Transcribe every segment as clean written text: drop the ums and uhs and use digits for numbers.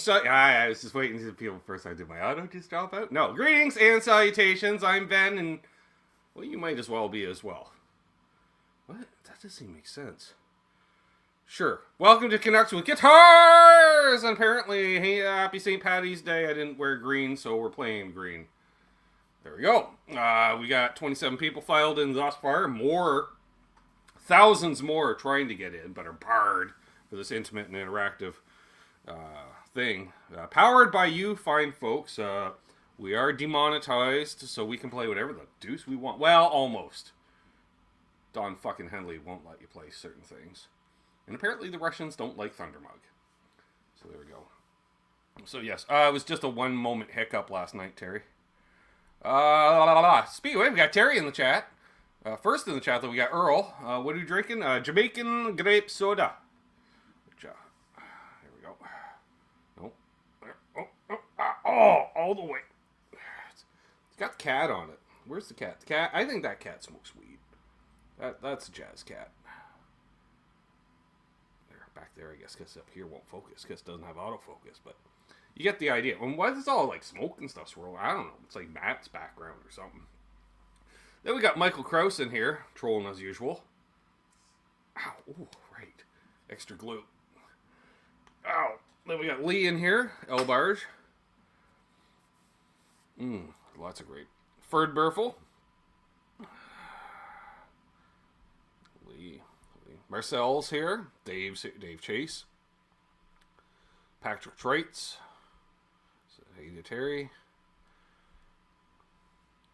Greetings! I was just waiting to people first. I did my auto just drop out. No, greetings and salutations. I'm Ben, and well, you might as well be as well. What? That doesn't even make sense. Sure. Welcome to Connect with Guitars! And apparently, hey, happy St. Paddy's Day. I didn't wear green, so we're playing green. There we go. We got 27 people filed in thus far. Thousands more are trying to get in, but are barred for this intimate and interactive thing. Powered by you fine folks. We are demonetized, so we can play whatever the deuce we want. Well, almost. Don fucking Henley won't let you play certain things. And apparently the Russians don't like Thundermug. So there we go. So yes, it was just a one moment hiccup last night, Terry. Speedway, we got Terry in the chat. First in the chat, though, we got Earl. What are you drinking? Jamaican grape soda. Which, here we go. All the way. It's got the cat on it. Where's the cat? The cat. I think that cat smokes weed. That's a jazz cat. There, back there, I guess, because up here won't focus, because it doesn't have autofocus, but you get the idea. And why is all like smoke and stuff swirling? I don't know. It's like Matt's background or something. Then we got Michael Krause in here, trolling as usual. Ow, ooh, right. Extra glue. Ow. Then we got Lee in here, El Barge. Lots of great. Ferd Burfel. Lee. Marcel's here. Dave Chase. Patrick Treitz. Hey to Terry.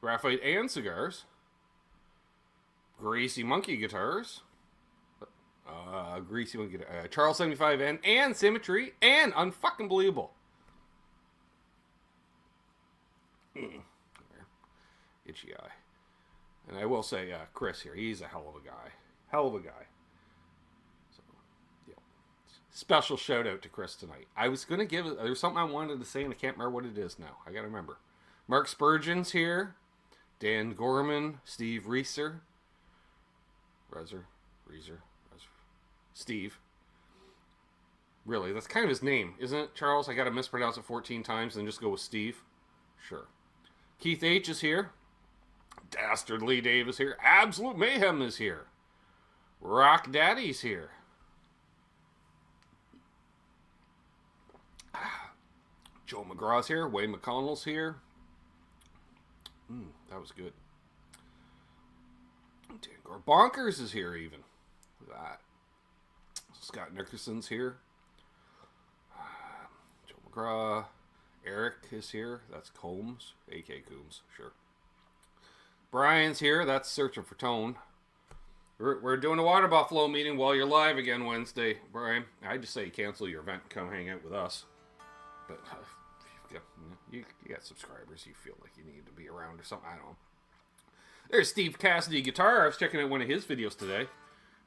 Graphite and Cigars. Greasy Monkey Guitars. Greasy Monkey Guitar. Charles 75N and Symmetry and Unfucking Believable. Itchy eye. And I will say, Chris here, he's a hell of a guy. Hell of a guy. So, yeah. Special shout out to Chris tonight. I was going to give it, there's something I wanted to say and I can't remember what it is now. I got to remember. Mark Spurgeon's here. Dan Gorman. Steve Reeser. Steve. Really, that's kind of his name, isn't it, Charles? I got to mispronounce it 14 times and then just go with Steve. Sure. Keith H. is here. Dastardly Dave is here. Absolute Mayhem is here. Rock Daddy's here. Joe McGraw's here. Wayne McConnell's here. That was good. Dan Gore Bonkers is here even. Look at that. Scott Nickerson's here. Joe McGraw. Eric is here. That's Coombs. A.K. Coombs. Sure. Brian's here. That's Searching for Tone. We're doing a Water Buffalo meeting while you're live again Wednesday, Brian. I just say cancel your event and come hang out with us. But you got subscribers. You feel like you need to be around or something. I don't know. There's Steve Cassidy Guitar. I was checking out one of his videos today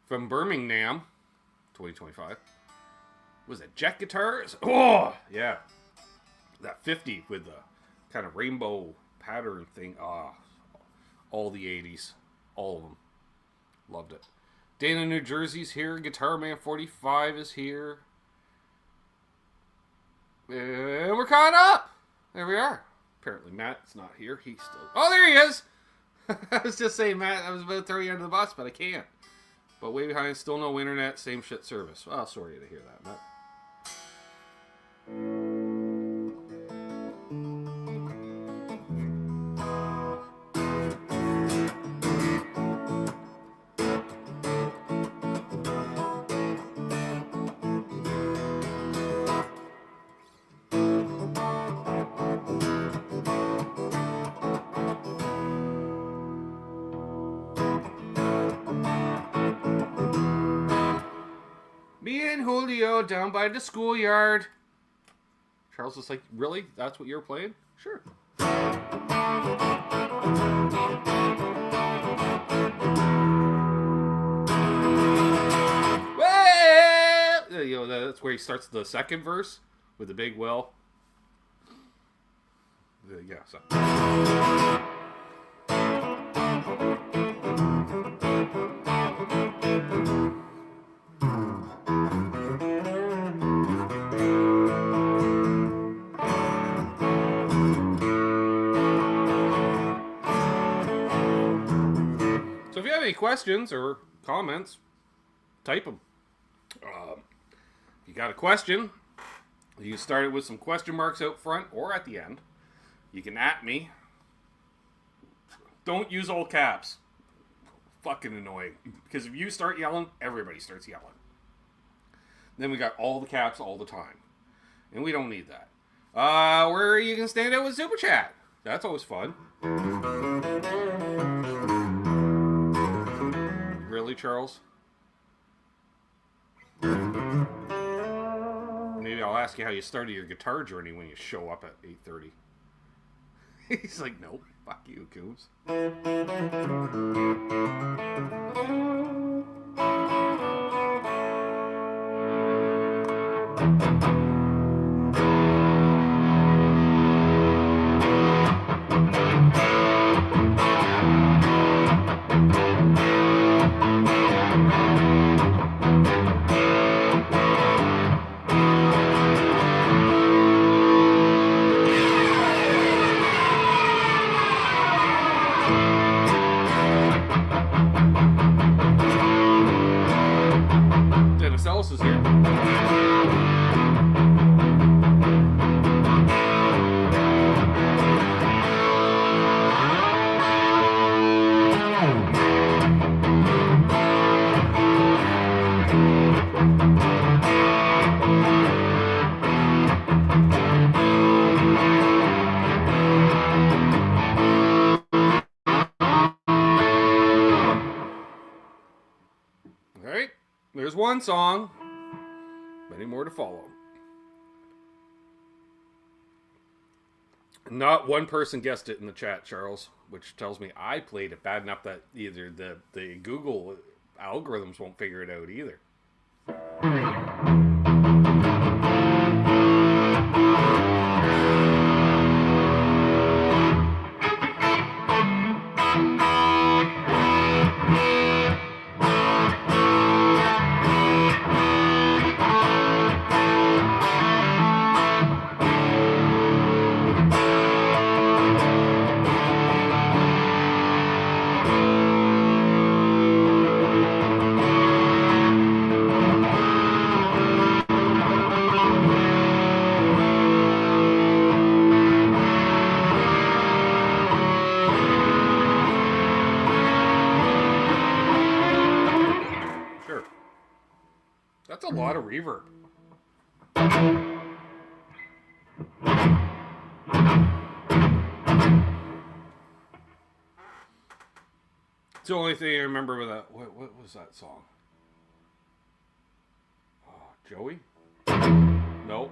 from Birmingham, 2025. Was it Jet Guitars? Oh, yeah. That 50 with the kind of rainbow pattern thing. All the 80s. All of them. Loved it. Dana, New Jersey's here. Guitar Man 45 is here. And we're caught up. There we are. Apparently Matt's not here. He's still... Oh, there he is! I was just saying, Matt, I was about to throw you under the bus, but I can't. But way behind, still no internet, same shit service. Well, sorry to hear that, Matt. Me and Julio down by the schoolyard. Charles was like, really? That's what you're playing? Sure. Well, you know, that's where he starts the second verse with the big well. Yeah, so. any questions or comments, type them. If you got a question, you can start it with some question marks out front or at the end. You can at me. Don't use all caps. Fucking annoying. Because if you start yelling, everybody starts yelling. Then we got all the caps all the time. And we don't need that. Where you can stand out with Super Chat. That's always fun. Really, Charles? Maybe I'll ask you how you started your guitar journey when you show up at 8:30. He's like, nope. Fuck you, Coombs. Ellis is here. All right, there's one song. Many more to follow. Not one person guessed it in the chat, Charles, which tells me I played it bad enough that either the Google algorithms won't figure it out either. That's a lot of reverb. It's the only thing I remember with that. What was that song? Oh, Joey? No.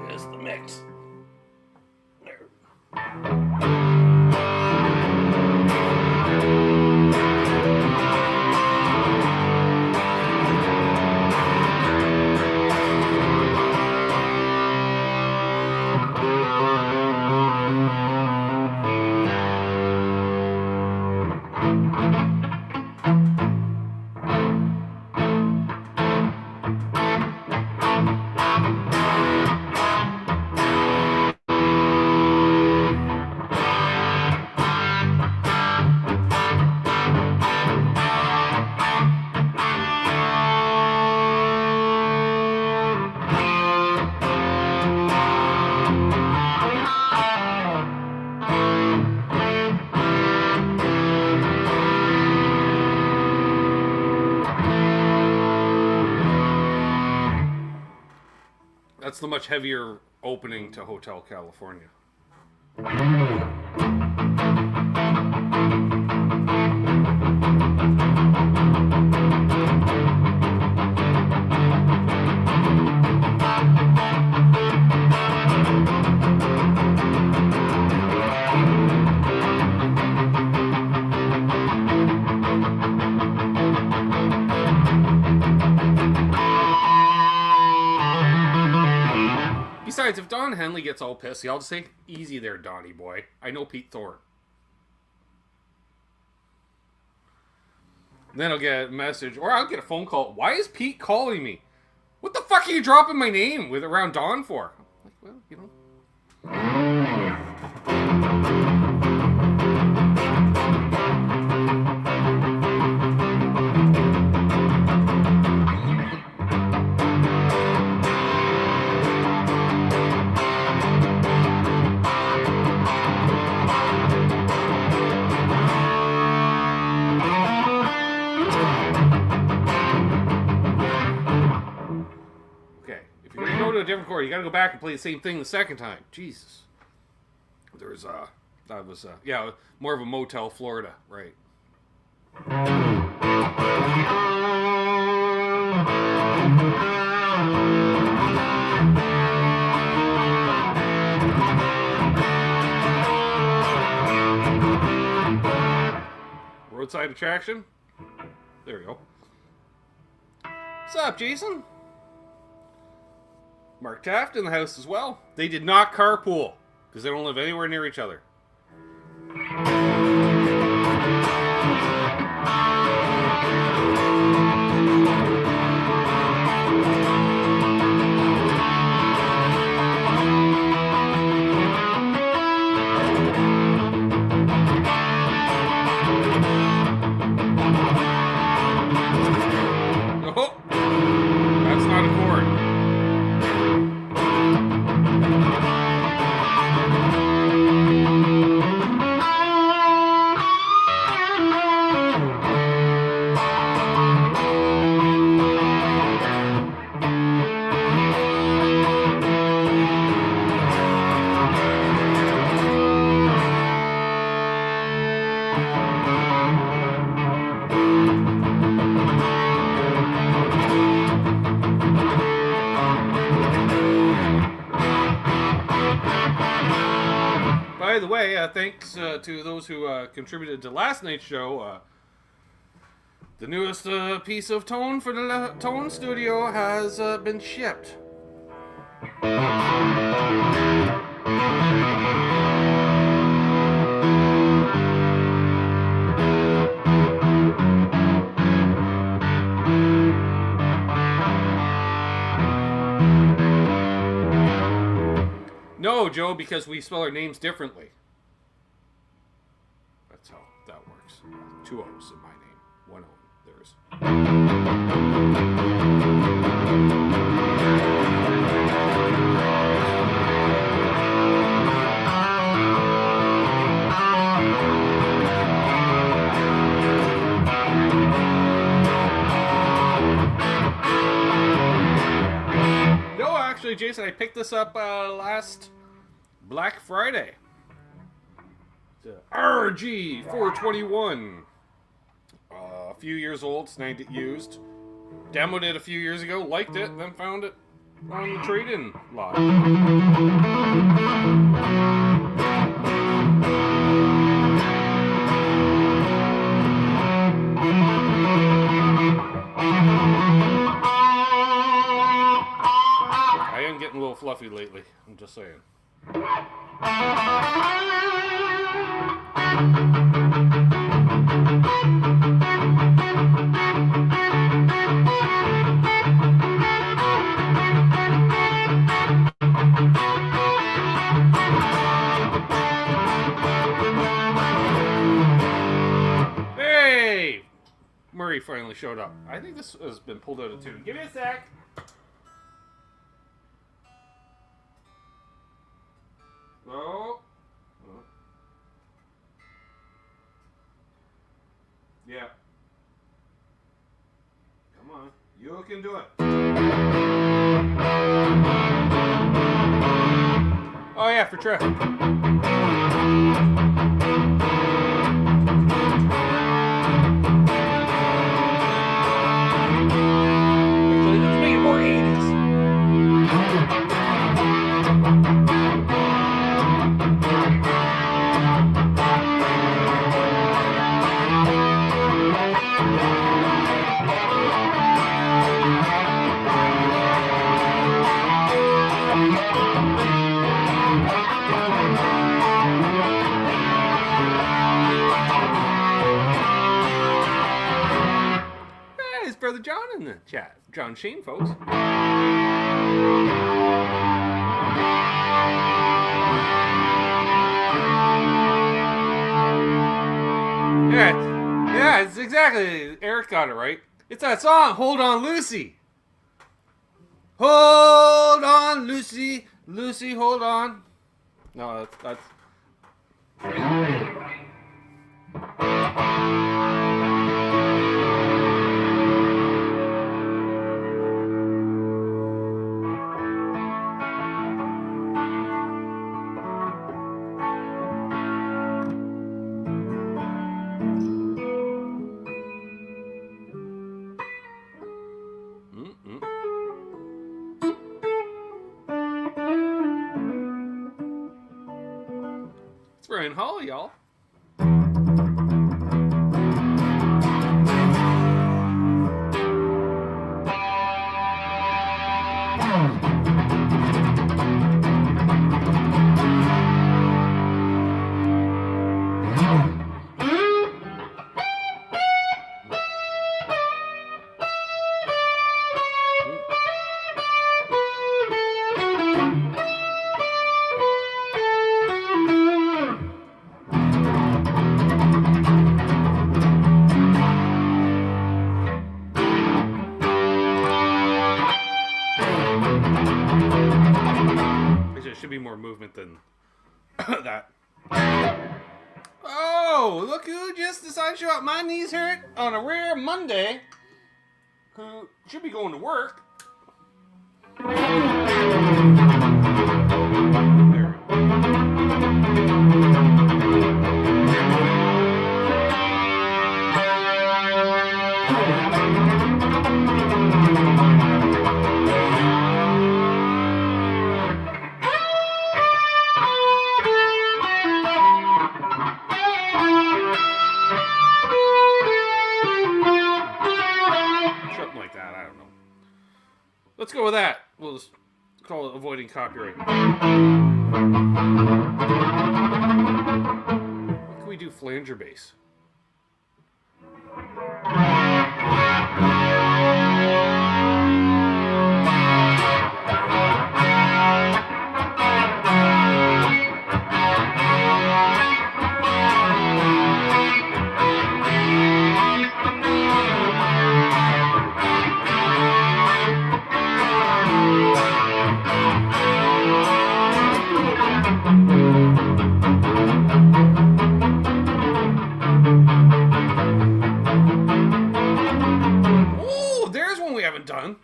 There's the mix. There. That's the much heavier opening to Hotel California. Besides, if Don Henley gets all pissy, I'll just say, easy there, Donnie boy. I know Pete Thorne. Then I'll get a message, or I'll get a phone call. Why is Pete calling me? What the fuck are you dropping my name with around dawn for? Like, well, you know. To a different chord, you gotta go back and play the same thing the second time. Jesus. There's that was yeah, more of a Motel Florida, right? Roadside Attraction. There we go. What's up, Jason? Mark Taft in the house as well. They did not carpool because they don't live anywhere near each other. Oh, that's not a chord. By the way, thanks to those who contributed to last night's show. The newest piece of tone for the Tone Studio has been shipped. No, Joe, because we spell our names differently. That's how that works. 2 O's in my name. 1 O in theirs. No, actually, Jason, I picked this up last Black Friday. RG 421. A few years old, snagged it used. Demoed it a few years ago, liked it, then found it on the trade-in lot. I am getting a little fluffy lately, I'm just saying. Hey! Murray finally showed up. I think this has been pulled out of tune. Give me a sec. Oh. Yeah. Come on. You can do it. Oh yeah, for traffic. Actually, let's make it more 80s. brother John in the chat. John Shane, folks. Yeah, it's exactly. Eric got it right. It's that song, Hold On Lucy. Hold on, Lucy. Lucy, hold on. No, that's... It's Brian Hall, y'all. Should be more movement than that. Oh, look who just decided to show up. My knees hurt on a rare Monday. Who should be going to work. There. Let's go with that. We'll just call it avoiding copyright. What can we do? Flanger bass. Done.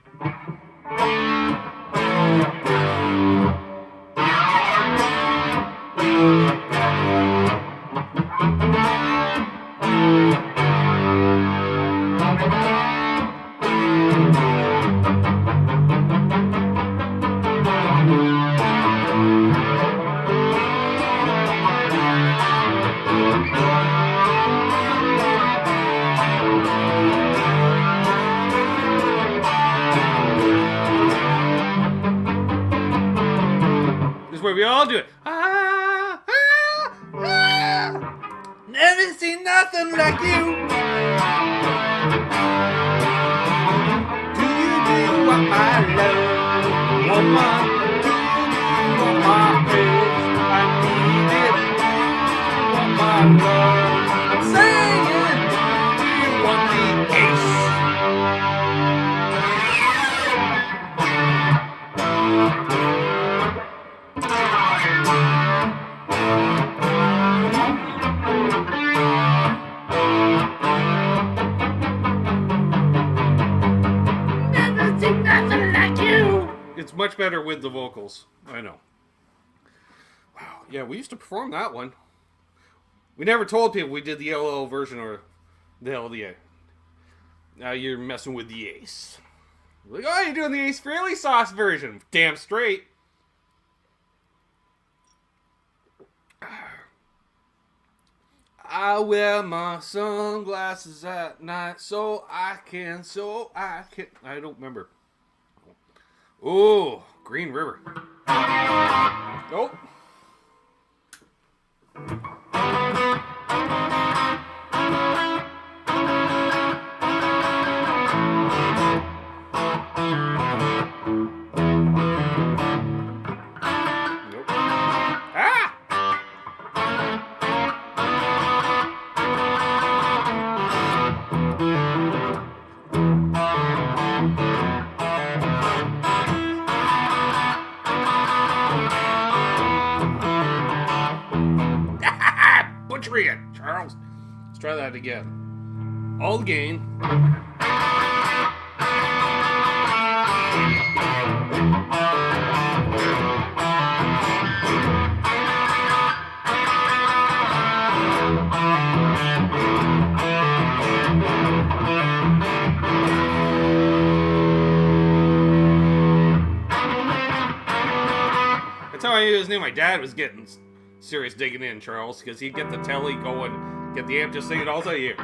Where we all do it. Never seen nothing like you. Do you want my love, woman? Do you want my praise? I need it. Do you want my love? I'm saying, do you want the ace? It's much better with the vocals. I know. Wow. Yeah, we used to perform that one. We never told people we did the LL version or the LDA. Now you're messing with the Ace. Like, oh, you're doing the Ace Frehley Sauce version. Damn straight. I wear my sunglasses at night so I can. I don't remember. Oh, Green River. Nope. Charles. Let's try that again. All the gain. That's how I always knew my dad was getting serious digging in, Charles, because he'd get the telly going, get the amp just singing all day.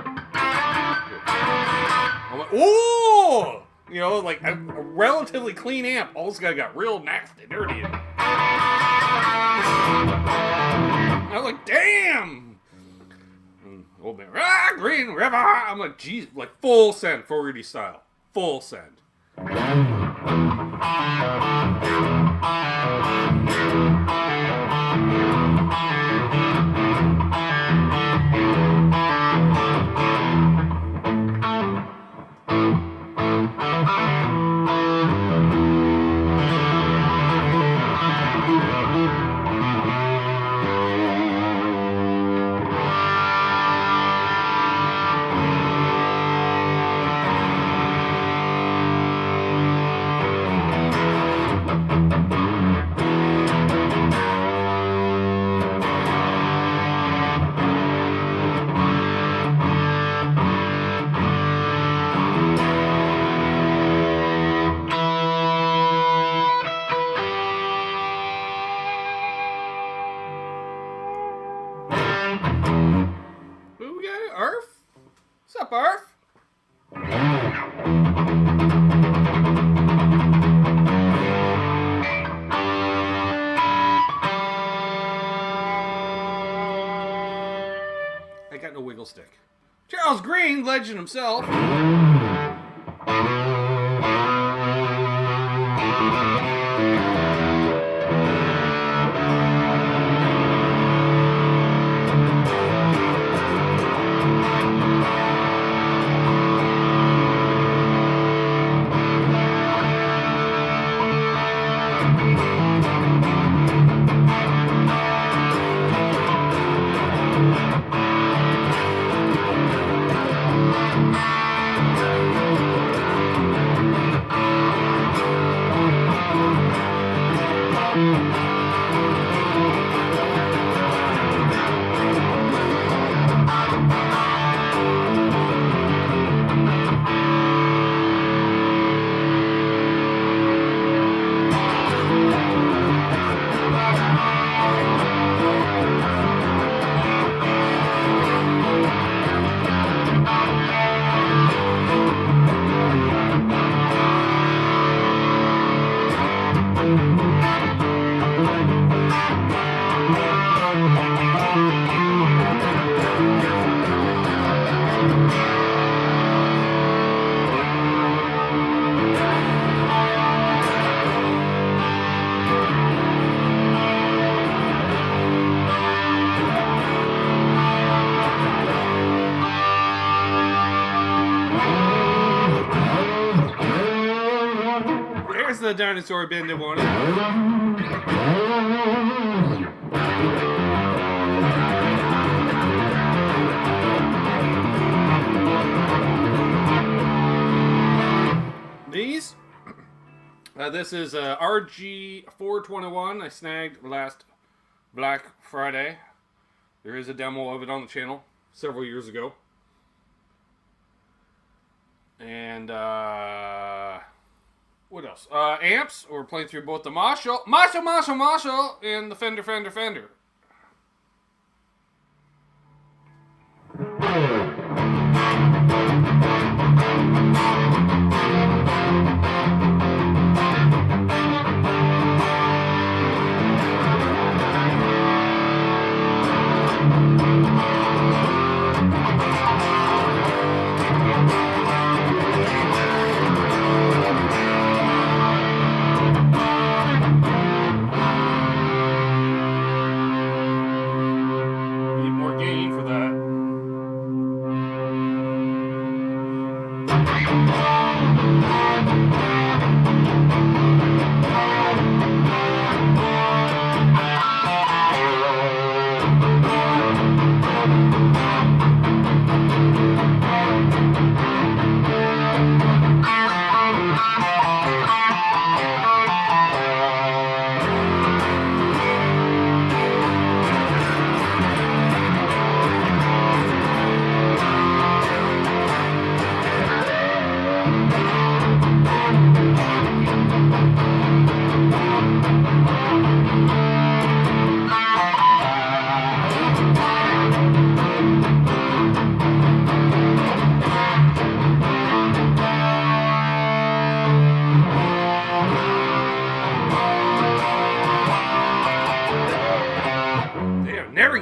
I'm like, ooh! You know, like a relatively clean amp. All this guy got real nasty, dirty. I was like, damn! Old man, Green River! I'm like, geez, like full send, 480 style. Full send. Who we got it? Arf? What's up, Arf? I got no wiggle stick. Charles Green, legend himself. The dinosaur bend one. These. This is RG 421. I snagged last Black Friday. There is a demo of it on the channel several years ago. And what else? Amps. We're playing through both the Marshall, and the Fender.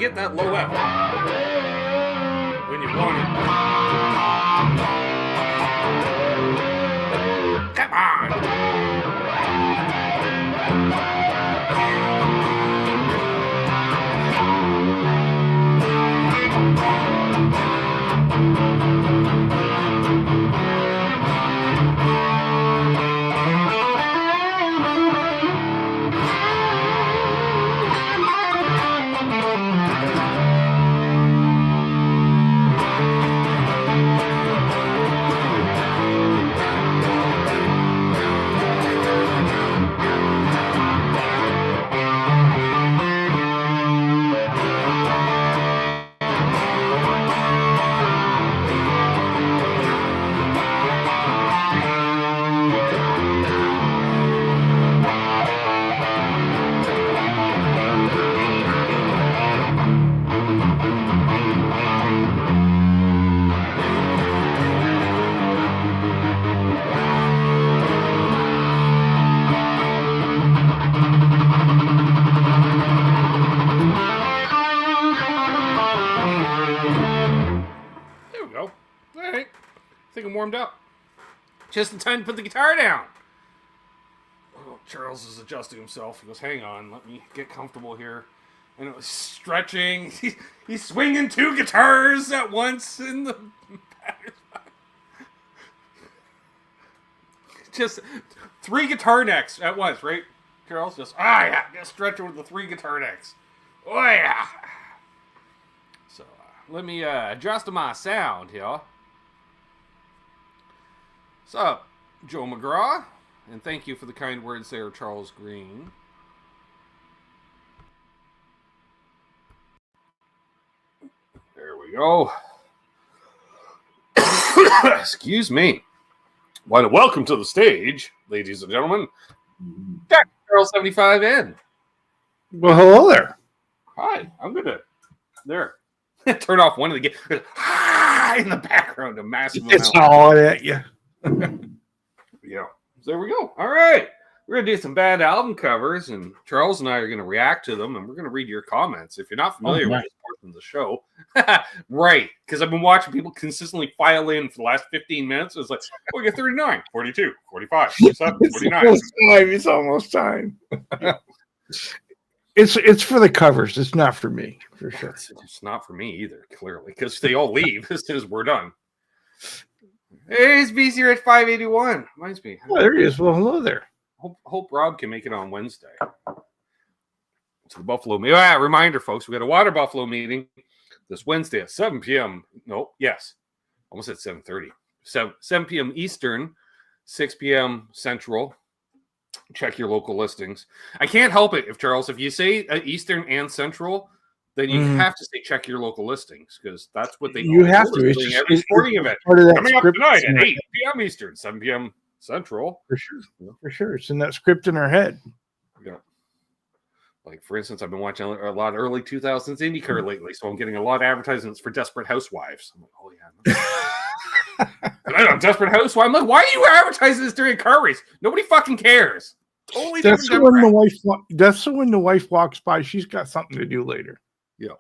get that low F when you want it. Come on. Warmed up. Just in time to put the guitar down. Oh, Charles is adjusting himself. He goes, hang on, let me get comfortable here. And it was stretching. He's swinging 2 guitars at once in the batter's box. Just 3 guitar necks at once, right? Charles just, yeah, just stretching with the 3 guitar necks. Oh, yeah. So, let me adjust my sound here. What's up, Joe McGraw? And thank you for the kind words there, Charles Green. There we go. Excuse me. Want to welcome to the stage, ladies and gentlemen, Dr. Charles 75N. Well, hello there. Hi, I'm going to... There. Turn off one of the... in the background, a massive amount. It's all at you. Yeah, there we go. All right, we're gonna do some bad album covers, and Charles and I are gonna react to them, and we're gonna read your comments. If you're not familiar with this portion of the show, right? Because I've been watching people consistently file in for the last 15 minutes. It's like, we get 39, 42, 45, 47, 49. It's almost time. It's for the covers. It's not for me, for sure. It's not for me either, clearly, because they all leave as soon as we're done. Hey, it's BC here at 581. Reminds me. Oh, there he is. Well, hello there. Hope Rob can make it on Wednesday. To the Buffalo meeting. Yeah, reminder, folks, we got a Water Buffalo meeting this Wednesday at 7 p.m. No, yes. Almost at 7:30. 7 p.m. Eastern, 6 p.m. Central. Check your local listings. I can't help it, if you say Eastern and Central, then you have to say check your local listings, because that's what they you have to. It's just, every sporting event coming up tonight at 8 p.m. Eastern, 7 p.m. Central. For sure. For sure. It's in that script in our head. Yeah. Like, for instance, I've been watching a lot of early 2000s IndyCar lately, so I'm getting a lot of advertisements for Desperate Housewives. I'm like, oh, yeah. I know, Desperate Housewives. I'm like, why are you advertising this during a car race? Nobody fucking cares. Totally that's when the wife walks by. She's got something to do later. Yeah.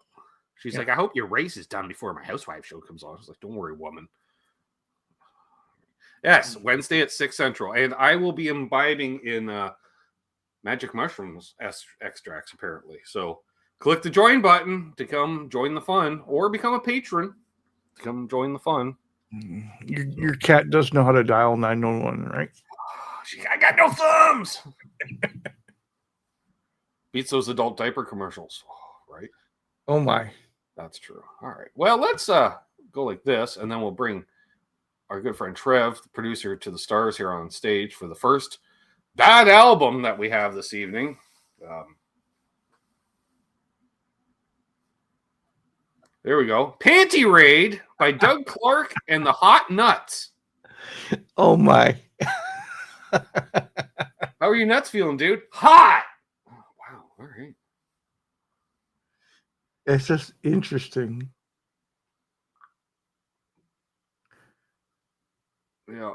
She's like, I hope your race is done before my housewife show comes on. I was like, don't worry, woman. Yes, Wednesday at 6 Central. And I will be imbibing in magic mushrooms extracts, apparently. So click the join button to come join the fun, or become a patron to come join the fun. Your cat does know how to dial 911, right? I got no thumbs. Beats those adult diaper commercials, right? Oh my, that's true. All right. Well, let's go like this, and then we'll bring our good friend Trev, the producer, to the stars here on stage for the first bad album that we have this evening. There we go. Panty Raid by Doug Clark and the Hot Nuts. Oh my. How are your nuts feeling, dude? Hot. Oh, wow. All right. It's just interesting. Yeah.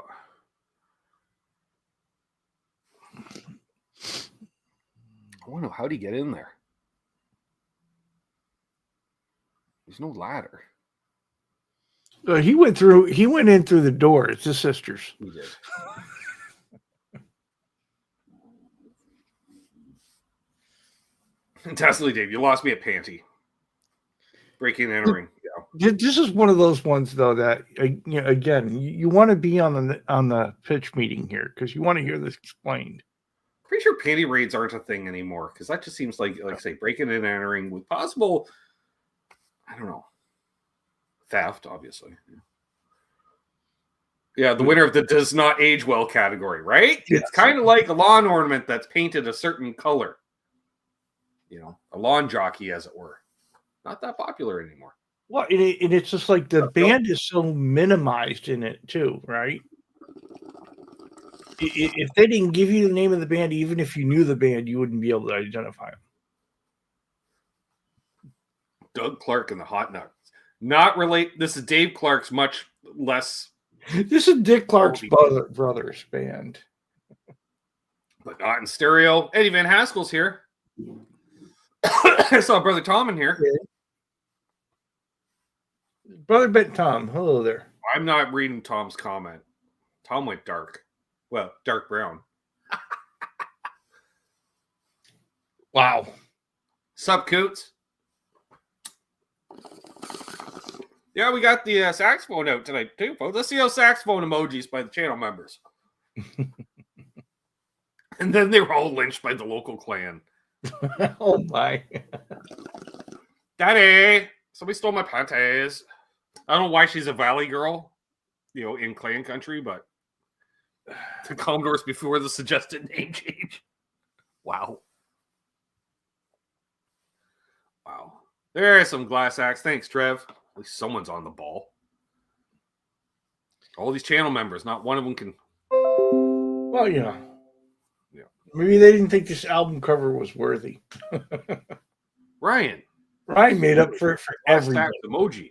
I wonder how do you get in there? There's no ladder. He went in through the door. It's his sister's. He did. Testily, Dave, you lost me at panty. Breaking and entering. Yeah. This is one of those ones, though, that again, you want to be on the pitch meeting here because you want to hear this explained. Pretty sure panty raids aren't a thing anymore because that just seems like say, breaking and entering with possible, I don't know, theft, obviously. Yeah, the winner of the does not age well category, right? Yes. It's kind of like a lawn ornament that's painted a certain color. A lawn jockey, as it were. Not that popular anymore. Well, and it's just like the band is so minimized in it too, right? If they didn't give you the name of the band, even if you knew the band, you wouldn't be able to identify them. Doug Clark and the Hot Nuts. Not relate. This is Dave Clark's much less. This is Dick Clark's brother's band. But not in stereo. Eddie Van Haskell's here. I saw Brother Tom in here. Yeah. Brother Bet Tom. Hello there. I'm not reading Tom's comment. Tom went dark. Well, dark brown. Wow. Sup, Coots? Yeah, we got the saxophone out tonight, too, folks. Let's see how saxophone emojis by the channel members. And then they were all lynched by the local clan. Oh, my. Daddy! Somebody stole my panties. I don't know why she's a valley girl, in clan country, but the Commodores before the suggested name change. Wow. There's some glass axe. Thanks, Trev. At least someone's on the ball. All these channel members, not one of them can. Well, yeah. Maybe they didn't think this album cover was worthy. Ryan made up for it for everybody. Emoji.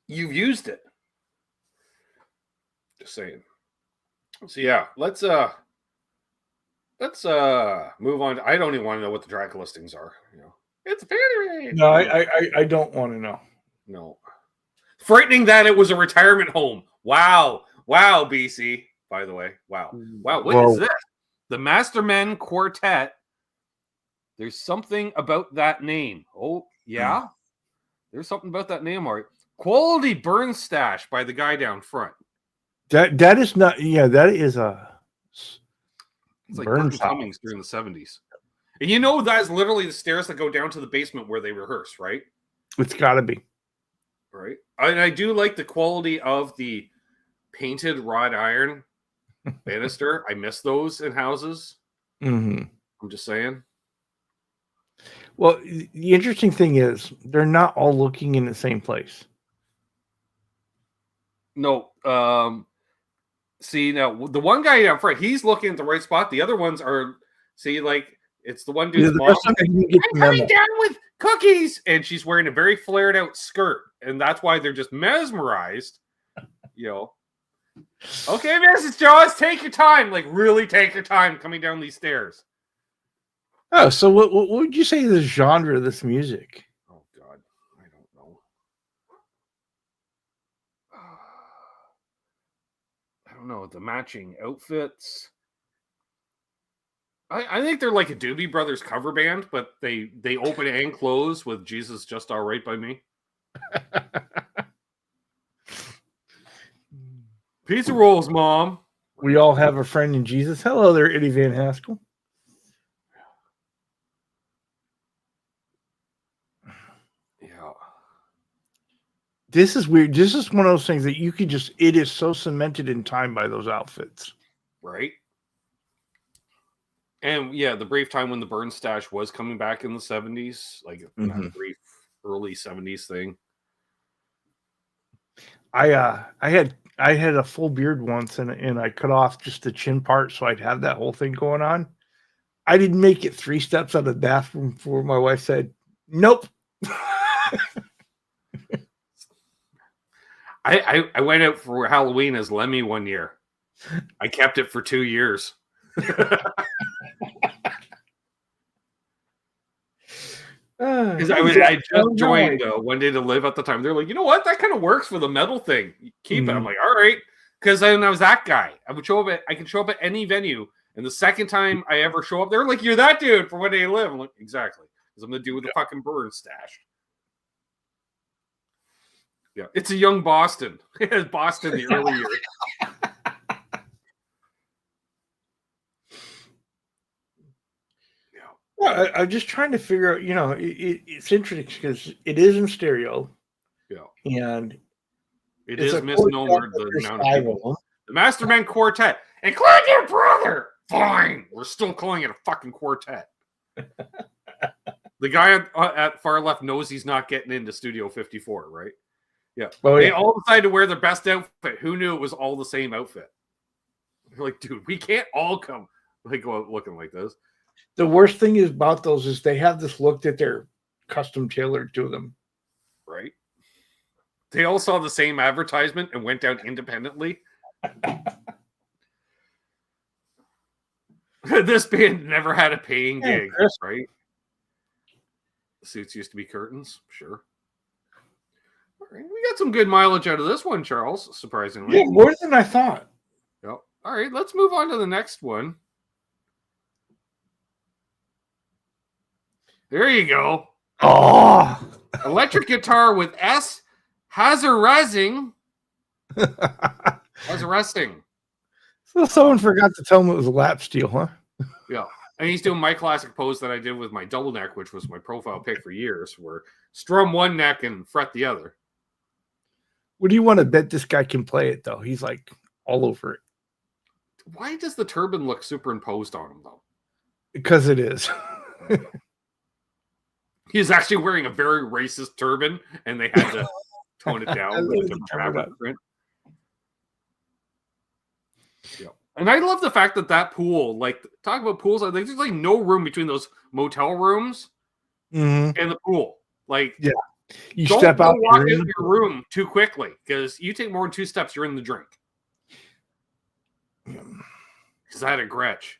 You've used it. Just saying. So yeah, let's move on. I don't even want to know what the track listings are. It's a panty raid. No, I don't want to know. No. Frightening that it was a retirement home. Wow, BC. By the way, wow. What is this? The Mastermen Quartet. There's something about that name. Oh yeah, there's something about that name. All right. Quality Burn Stash by the guy down front. That is not. Yeah, that is a. It's like Burton Cummings during the 70s. And that's literally the stairs that go down to the basement where they rehearse, right? It's got to be. Right. And I do like the quality of the painted wrought iron banister. I miss those in houses. Mm-hmm. I'm just saying. Well, the interesting thing is they're not all looking in the same place. No. See, now, the one guy down front, he's looking at the right spot. The other ones are, it's the one dude's mom. I'm coming down with cookies. And she's wearing a very flared out skirt. And that's why they're just mesmerized. Okay, Mrs. Jaws, take your time. Like, really take your time coming down these stairs. Oh, so what would you say is the genre of this music? Oh, God. I don't know. I don't know. The matching outfits. I think they're like a Doobie Brothers cover band, but they open and close with Jesus Just All Right by Me. Pizza rolls, Mom. We all have a friend in Jesus. Hello there, Eddie Van Haskell. Yeah. This is weird. This is one of those things that you could just, it is so cemented in time by those outfits. Right. And yeah, the brief time when the Burn Stash was coming back in the 70s, like a brief early 70s thing. I had a full beard once and I cut off just the chin part so I'd have that whole thing going on. I didn't make it 3 steps out of the bathroom before my wife said, nope. I went out for Halloween as Lemmy one year. I kept it for 2 years. Because I just joined One Day to Live at the time. They're like, you know what? That kind of works for the metal thing. Keep it. I'm like, all right. Because then I was that guy. I could show up at any venue. And the second time I ever show up, they're like, you're that dude for One Day to Live. I'm like, exactly. Because I'm the dude with the fucking burn stash. Yeah. It's a young Boston. It's Boston the early years. Well, I'm just trying to figure out, it's interesting because it is in stereo. Yeah. And it is misnomered the amount of people. The Masterman Quartet. Include your brother! Fine. We're still calling it a fucking quartet. The guy at far left knows he's not getting into Studio 54, right? Yeah. Oh, they all decided to wear their best outfit. Who knew it was all the same outfit? They're like, dude, we can't all come looking like this. The worst thing is about those is they have this look that they're custom tailored to them. Right. They all saw the same advertisement and went down independently. This band never had a paying gig, right? Suits used to be curtains, sure. All right, we got some good mileage out of this one, Charles, surprisingly. Yeah, more than I thought. Yep. All right, let's move on to the next one. There you go. Oh, electric guitar with S. Hazaresing. Hazaresing. So someone forgot to tell him it was a lap steel, huh? Yeah. And he's doing my classic pose that I did with my double neck, which was my profile pick for years, where strum one neck and fret the other. What do you want to bet this guy can play it, though? He's like all over it. Why does the turban look superimposed on him, though? Because it is. He's actually wearing a very racist turban, and they had to tone it down with a different fabric print. Yeah. And I love the fact that pool, like, talk about pools, there's like no room between those motel rooms and the pool. Like, yeah, you step out, walk into your room too quickly because you take more than 2 steps, you're in the drink. Because I had a Gretsch.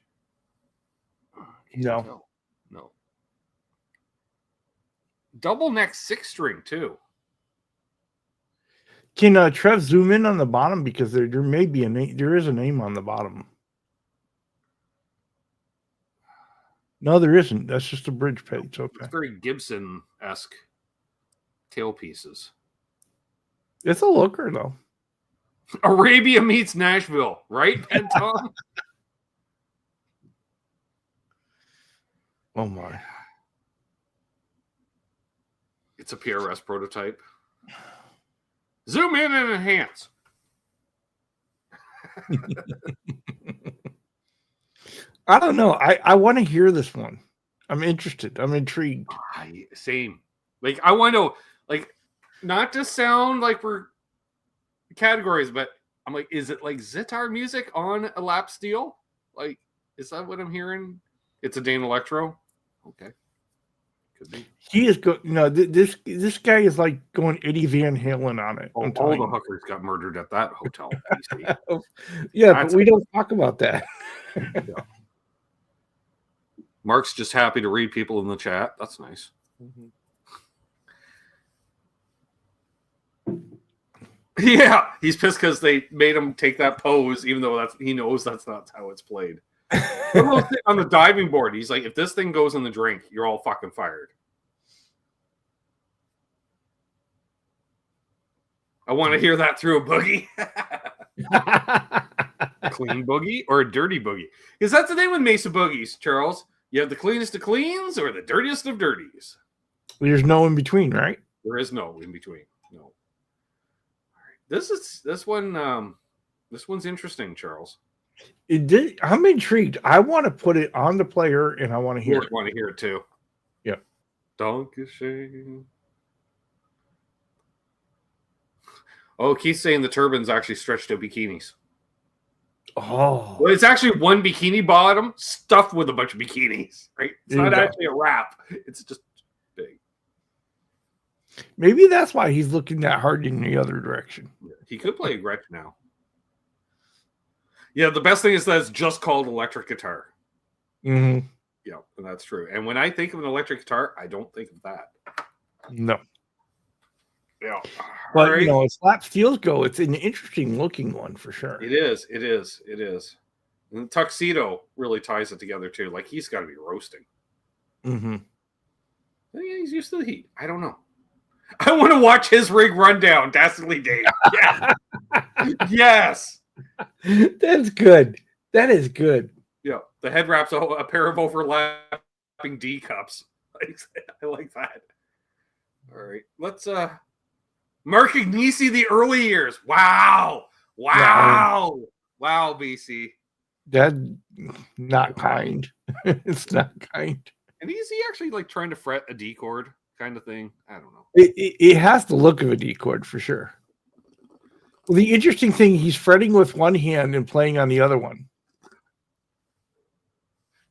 No. Double neck 6-string too. Can Trev zoom in on the bottom because there may be a name? There is a name on the bottom. No, there isn't. That's just a bridge page. Okay. It's very Gibson-esque tailpieces. It's a looker though. Arabia meets Nashville, right, Ed Tom? Oh my. It's a PRS prototype. Zoom in and enhance. I don't know. I want to hear this one. I'm interested. I'm intrigued. Same. Like, I want to, like, not to sound like we're categories, but I'm like, is it like Zitar music on a lap steel? Like, is that what I'm hearing? It's a Dane Electro? Okay. Could be. He is good. This guy is like going Eddie Van Halen on it. All the hookers got murdered at that hotel. Yeah, but we don't talk about that. Yeah. Mark's just happy to read people in the chat. That's nice. Yeah, he's pissed because they made him take that pose, even though he knows that's not how it's played. On the diving board, he's like, if this thing goes in the drink, you're all fucking fired. I want to hear that through a boogie. A clean boogie or a dirty boogie? Because that's the thing with Mesa Boogies, Charles. You have the cleanest of cleans or the dirtiest of dirties. There's no in between, right? There is no in between. No. All right. This one's interesting, Charles. I'm intrigued. I want to put it on the player, and I want to hear it. I want to hear it too. Yeah. Dankeschön. Oh, Keith's saying the turban's actually stretched to bikinis. Oh. Well, it's actually one bikini bottom stuffed with a bunch of bikinis, right? It's not actually a wrap. It's just big. Maybe that's why he's looking that hard in the other direction. He could play a Gretsch now. Yeah, the best thing is that it's just called electric guitar. Mm-hmm. Yeah, and that's true. And when I think of an electric guitar, I don't think of that. No. Yeah. But, All right. as lap steels go, it's an interesting looking one for sure. It is. It is. It is. And the tuxedo really ties it together too. Like he's got to be roasting. Mm-hmm. Yeah, he's used to the heat. I don't know. I want to watch his rig rundown, Dastardly Dave. Yeah. Yes. That's good. That is good. Yeah. The head wraps a pair of overlapping D cups. I like that. All right. Let's Mark Agnesi, the early years. Wow. Wow. Wow, BC. That's not kind. It's not kind. And is he actually like trying to fret a D chord kind of thing? I don't know. It has the look of a D chord for sure. Well, the interesting thing, he's fretting with one hand and playing on the other one.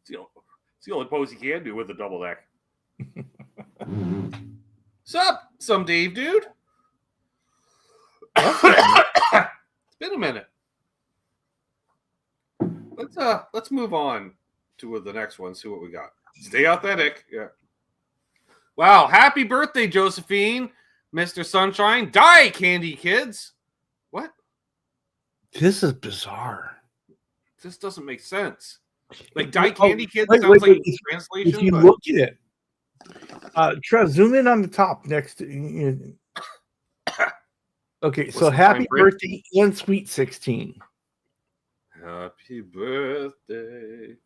It's the only pose he can do with a double deck. Sup, some Dave dude? It's been a minute. Let's move on to the next one. See what we got. Stay authentic. Yeah. Wow! Happy birthday, Josephine, Mr. Sunshine. Die, candy kids. What? This is bizarre. This doesn't make sense. Like die candy kids wait, sounds like if, translation. If you look at it, try zoom in on the top next to. Okay, so happy birthday and sweet 16. Happy birthday.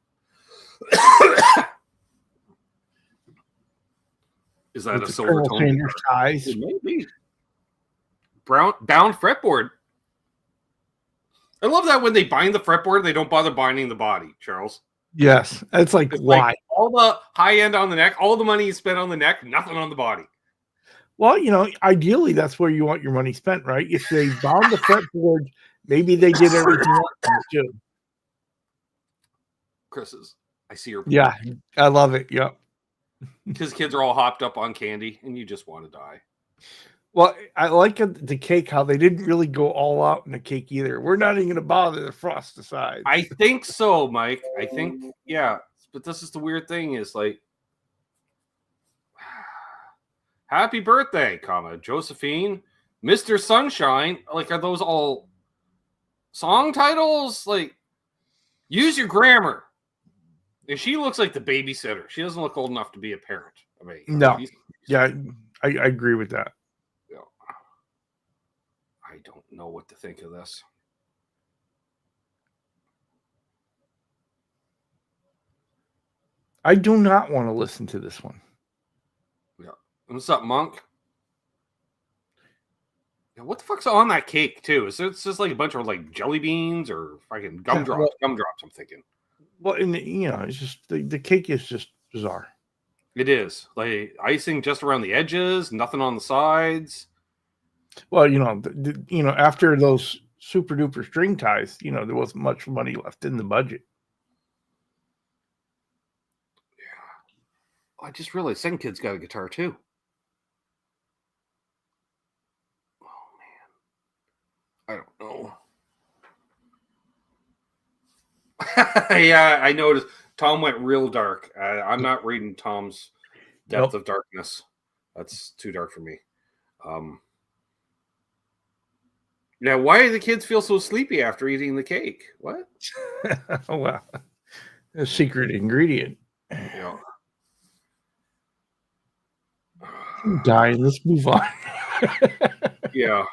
Is that a silver tone? Ties? It may be. Bound fretboard. I love that when they bind the fretboard, they don't bother binding the body, Charles. Yes, it's like why? Like all the high end on the neck, all the money you spent on the neck, nothing on the body. Well, ideally that's where you want your money spent, right? If they bound the fretboard, maybe they did everything else too. Chris's, I see your point. Yeah, I love it. Yep. Because kids are all hopped up on candy, and you just want to die. Well, I like the cake, how they didn't really go all out in the cake either. We're not even going to bother to frost the sides. I think so, Mike. I think, yeah. But this is the weird thing is like, happy birthday, Josephine, Mr. Sunshine. Like, are those all song titles? Like, use your grammar. And she looks like the babysitter. She doesn't look old enough to be a parent. I mean, no. Yeah, I agree with that. Yeah. I don't know what to think of this. I do not want to listen to this one. Yeah. What's up, Monk? Yeah, what the fuck's on that cake, too? Is it just like a bunch of like jelly beans or fucking gumdrops? Gumdrops, I'm thinking. Well, and it's just the cake is just bizarre. It is like icing just around the edges, nothing on the sides. Well, after those super duper string ties, there wasn't much money left in the budget. Yeah, I just realized second kid's got a guitar too. Oh man, I don't know. Yeah, I noticed Tom went real dark. I'm not reading Tom's depth of darkness. That's too dark for me. Now, why do the kids feel so sleepy after eating the cake? What? Oh, wow. A secret ingredient. Yeah. I'm dying. Let's move on. Yeah.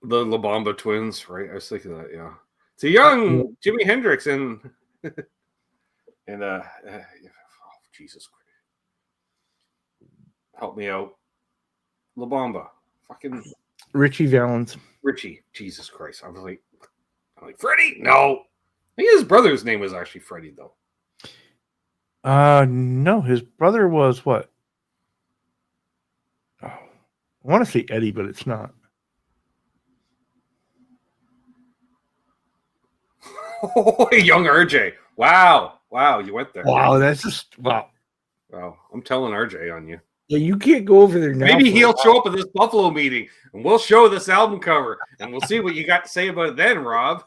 The La Bamba twins, right? I was thinking that, yeah. It's a young Jimi Hendrix and oh, Jesus Christ. Help me out. La Bamba. Fucking Richie Valens. Richie. Jesus Christ. I'm like, Freddie? No. I think his brother's name was actually Freddie, though. No, his brother was what? Oh, I want to say Eddie, but it's not. Oh, young RJ. Wow. You went there. Wow, that's just wow. Wow. I'm telling RJ on you. Yeah, you can't go over there now. Maybe he'll show up at this Buffalo meeting and we'll show this album cover and we'll see what you got to say about it then, Rob.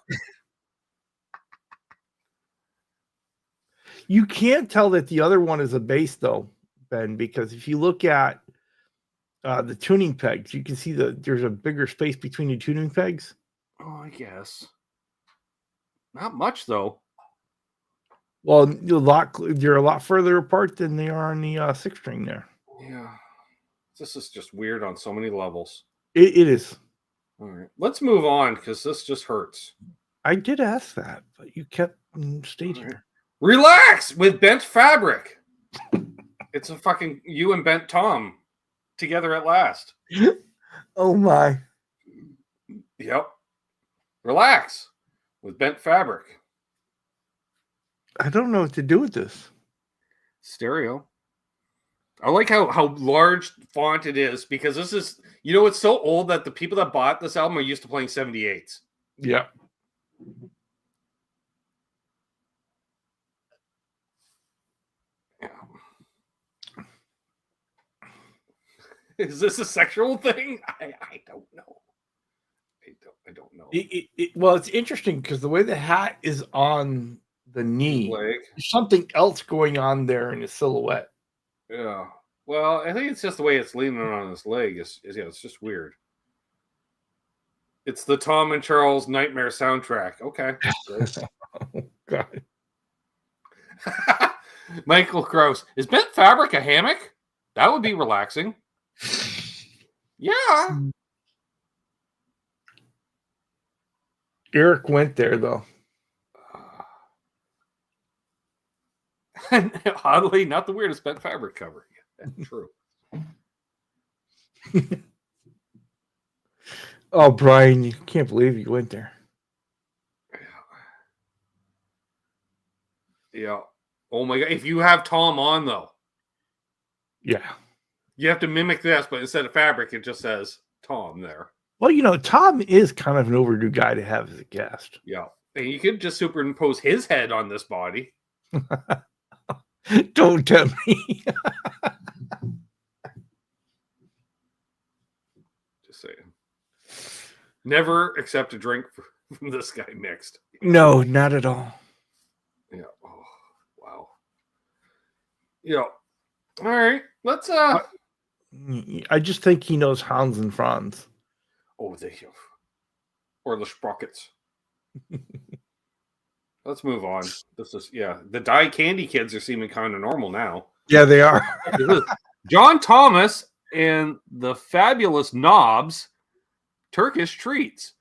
You can't tell that the other one is a bass though, Ben, because if you look at the tuning pegs, you can see there's a bigger space between the tuning pegs. Oh, I guess. Not much though. Well, they're a lot further apart than they are on the 6-string there. Yeah. This is just weird on so many levels. It is. All right. Let's move on because this just hurts. I did ask that, but you kept stating. Right. Relax with bent fabric. It's a fucking you and Bent Tom together at last. Oh my. Yep. Relax with bent fabric. I don't know what to do with this. Stereo. I like how large font it is because this is, it's so old that the people that bought this album are used to playing 78s. Yeah. Is this a sexual thing? I don't know. I don't know. Well, it's interesting because the way the hat is on the knee, there's something else going on there in the silhouette. Yeah. Well, I think it's just the way it's leaning on his leg. It's just weird. It's the Tom and Charles Nightmare soundtrack. Okay. Oh, God. Michael Gross. Is bent fabric a hammock? That would be relaxing. Yeah. Eric went there, though. Oddly, not the weirdest bent fabric cover. Yeah, true. Oh, Brian, you can't believe you went there. Yeah. Oh my God. If you have Tom on, though. Yeah. You have to mimic this, but instead of fabric, it just says Tom there. Well, Tom is kind of an overdue guy to have as a guest. Yeah. And you could just superimpose his head on this body. Don't tempt me. Just saying. Never accept a drink from this guy mixed. No, not at all. Yeah. Oh, wow. Yeah. All right. Let's I just think he knows Hans and Franz. Oh, or the Sprockets. Let's move on. This is the Die Candy kids are seeming kind of normal now. Yeah, they are. John Thomas and the Fabulous Knobs Turkish Treats.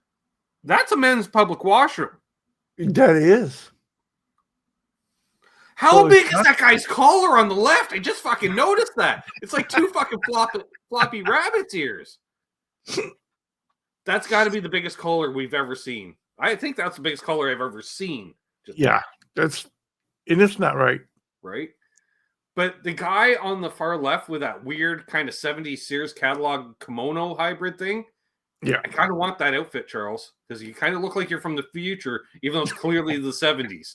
That's a men's public washroom. That is. How big is that guy's collar on the left? I just fucking noticed that. It's like two fucking floppy rabbit's ears. That's got to be the biggest collar we've ever seen. I think that's the biggest collar I've ever seen. It's not right. Right? But the guy on the far left with that weird kind of 70s Sears catalog kimono hybrid thing, yeah, I kind of want that outfit, Charles, because you kind of look like you're from the future, even though it's clearly the 70s.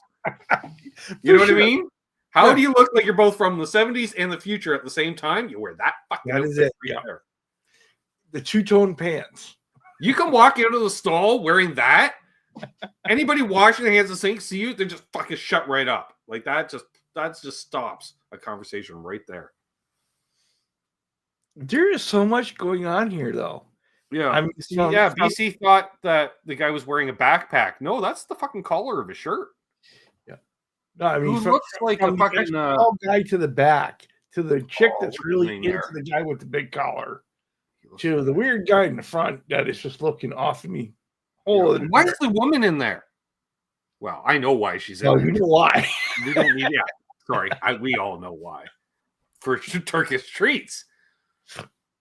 You know what I mean? How do you look like you're both from the 70s and the future at the same time? You wear that fucking outfit. Is it. There. The two-tone pants. You can walk into the stall wearing that. Anybody washing their hands in the sink see you, they just fucking shut right up. Like that just stops a conversation right there. There is so much going on here, though. Yeah. BC thought that the guy was wearing a backpack. No, that's the fucking collar of his shirt. Yeah. No, I mean, who looks like a fucking guy to the back, to the chick that's really into the guy with the big collar, to the weird guy in the front that is just looking off at me. Why is the woman in there? Well, I know why she's in there. You know why. We don't need, sorry. We all know why. For Turkish treats.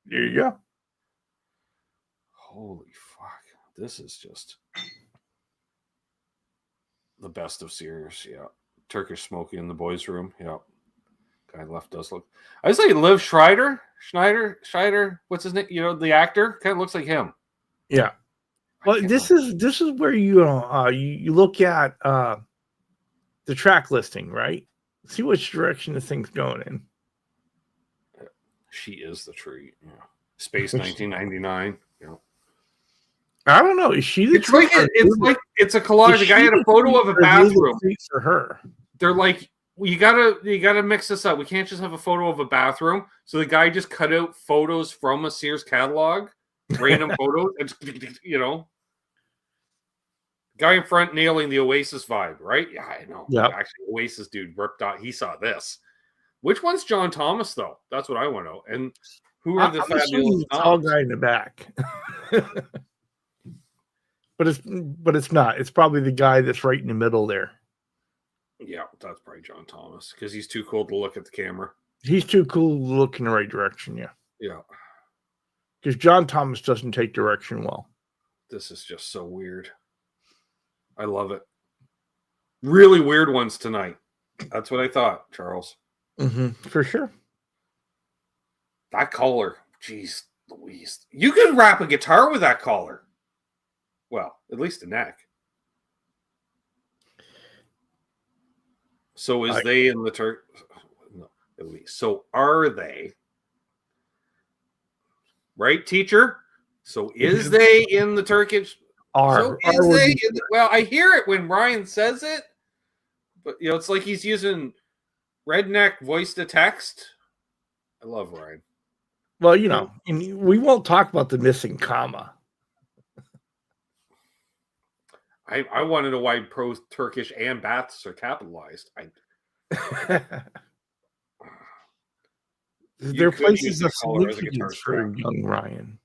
There you go. Holy fuck. This is just the best of Sears. Yeah. Turkish smoking in the boys' room. Yeah. Guy left does look. I say Liv Schneider. What's his name? The actor kind of looks like him. Yeah. Well, this is where you look at the track listing, right? See which direction the thing's going in. She is the treat. Yeah. Space 1999. Yeah. I don't know. Is she the treat? It's a collage. The guy had a photo of a bathroom for her. They're like you gotta mix this up. We can't just have a photo of a bathroom. So the guy just cut out photos from a Sears catalog, random photos, and guy in front nailing the Oasis vibe, right? Yeah, I know. Yeah. Actually, Oasis dude ripped out. He saw this. Which one's John Thomas though? That's what I want to know. And who are the fabulous tall guy in the back? but it's not. It's probably the guy that's right in the middle there. Yeah, that's probably John Thomas because he's too cool to look at the camera. He's too cool to look in the right direction. Yeah. Yeah. Because John Thomas doesn't take direction well. This is just so weird. I love it. Really weird ones tonight. That's what I thought, Charles. For sure. That collar. Jeez Louise. You could wrap a guitar with that collar. Well, at least the neck. So is they in the Turk? No, at least. So are they? Right, teacher? So is they in the Turkish? Well, I hear it when Ryan says it, but it's like he's using redneck voice to text. I love Ryan. Well, we won't talk about the missing comma. I want to know why pro-Turkish and Baths are capitalized. There are places of significance for young Ryan.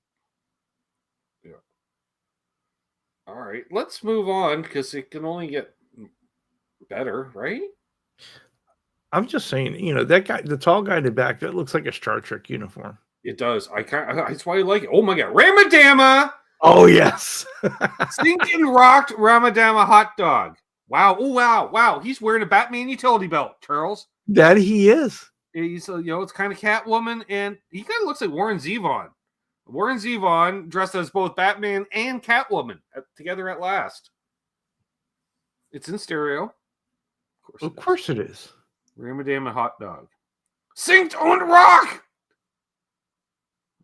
Yeah. All right, let's move on because it can only get better, right? I'm just saying, that guy, the tall guy in the back, that looks like a Star Trek uniform. It does. That's why I like it. Oh my God, Ramadama! Oh yes, stinking rocked Ramadama hot dog. Wow! Oh wow! He's wearing a Batman utility belt, Charles. That he is. He's it's kind of Catwoman, and he kind of looks like Warren Zevon. Warren Zevon dressed as both Batman and Catwoman together at last. It's in stereo. Of course it is. Ramadama hot dog. Synced on rock!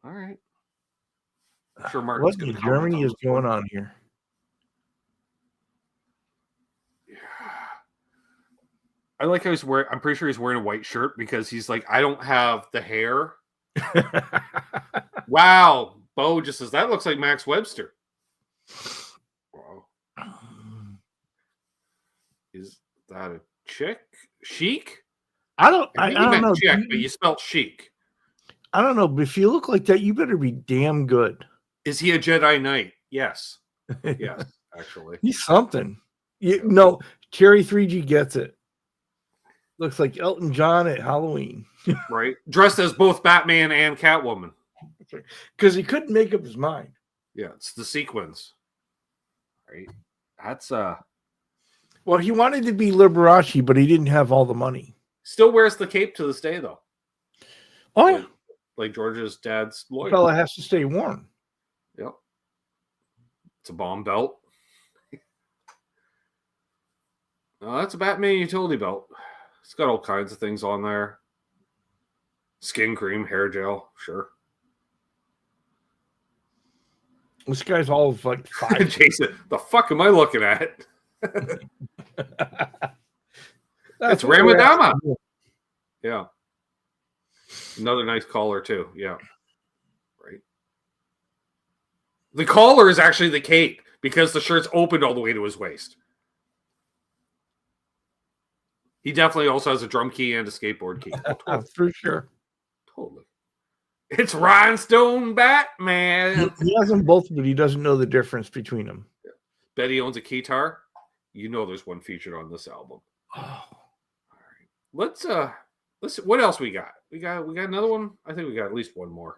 All right. I'm sure Martin's what in Germany is going on here? Yeah. I like how I'm pretty sure he's wearing a white shirt because he's like, I don't have the hair. Wow. Bo just says, that looks like Max Webster. Wow. Is that a chick? Chic? I don't know. Chick, but you spelled chic. I don't know, but if you look like that, you better be damn good. Is he a Jedi Knight? Yes. Yes, actually. He's something. No, Terry 3G gets it. Looks like Elton John at Halloween. Right. Dressed as both Batman and Catwoman. Because he couldn't make up his mind. Yeah, it's the sequence. Right. That's Well, he wanted to be Liberace, but he didn't have all the money. Still wears the cape to this day, though. Oh, yeah. Like George's dad's lawyer. The fella has to stay warm. Yep. It's a bomb belt. No, that's a Batman utility belt. It's got all kinds of things on there. Skin cream, hair gel, sure. This guy's all of like 5. Jason, the fuck am I looking at? It's Ramadama. Yeah. Another nice collar, too. Yeah. Right. The collar is actually the cape because the shirt's opened all the way to his waist. He definitely also has a drum key and a skateboard key. Oh, totally. For sure. Totally. It's Rhinestone Batman. He has them both, but he doesn't know the difference between them. Yeah. Betty owns a guitar. You know there's one featured on this album. Oh. All right. Let's what else we got? We got another one? I think we got at least one more.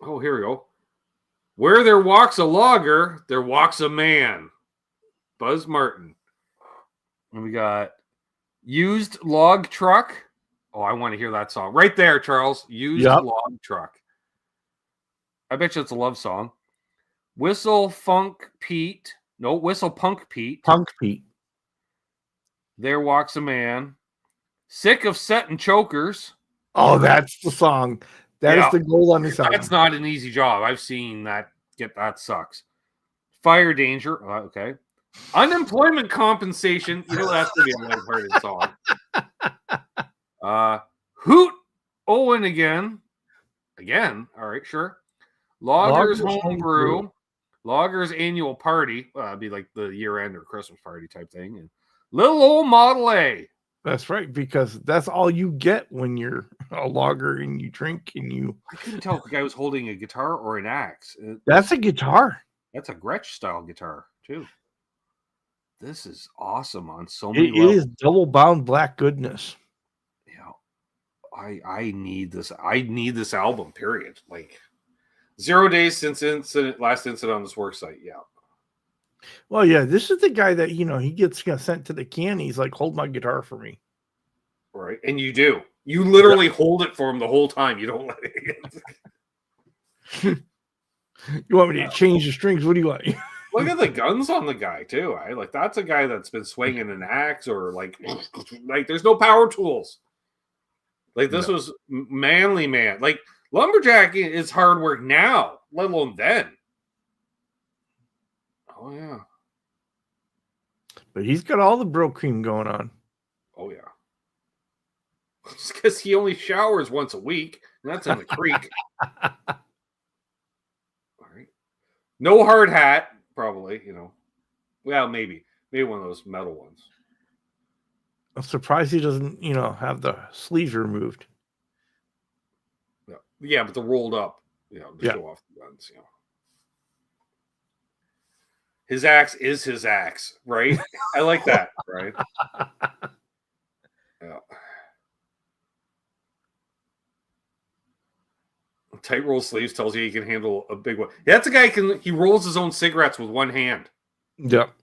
Oh, here we go. Where there walks a logger, there walks a man. Buzz Martin. And we got Used Log Truck. Oh, I want to hear that song. Right there, Charles. Used Log Truck. I bet you it's a love song. Whistle Punk Pete. Punk Pete. There Walks a Man. Sick of Setting Chokers. Oh, that's the song. That is the goal on this album. That's not an easy job. I've seen that. That sucks. Fire Danger. Okay. Unemployment compensation. You know, that's going to be a lighthearted song. Hoot Owen again. Again. All right, sure. Loggers Homebrew. Loggers Annual Party. Well, that'd be like the year-end or Christmas party type thing. And Little Old Model A. That's right, because that's all you get when you're a logger and you drink and you. I couldn't tell if the guy was holding a guitar or an axe. That's a guitar. That's a Gretsch style guitar too. This is awesome on so many levels. It is double bound black goodness. Yeah, I need this. I need this album. Period. Like 0 days since last incident on this work site. Yeah. Well, yeah, this is the guy that, he gets sent to the can. He's like, hold my guitar for me. Right. And you do. You literally hold it for him the whole time. You don't let it. You want me to change the strings? What do you want? Look at the guns on the guy, too. Like, that's a guy that's been swinging an axe or, like there's no power tools. Like, this was manly man. Like, lumberjacking is hard work now, let alone then. Oh, yeah. But he's got all the bro cream going on. Oh, yeah. Just because he only showers once a week, and that's in the creek. All right. No hard hat, probably, Well, maybe. Maybe one of those metal ones. I'm surprised he doesn't, have the sleeves removed. Yeah, but the rolled up, to show off the guns, His axe is his axe, right? I like that, right? Yeah. Tight roll sleeves tells you he can handle a big one. That's a guy he rolls his own cigarettes with one hand. Yep.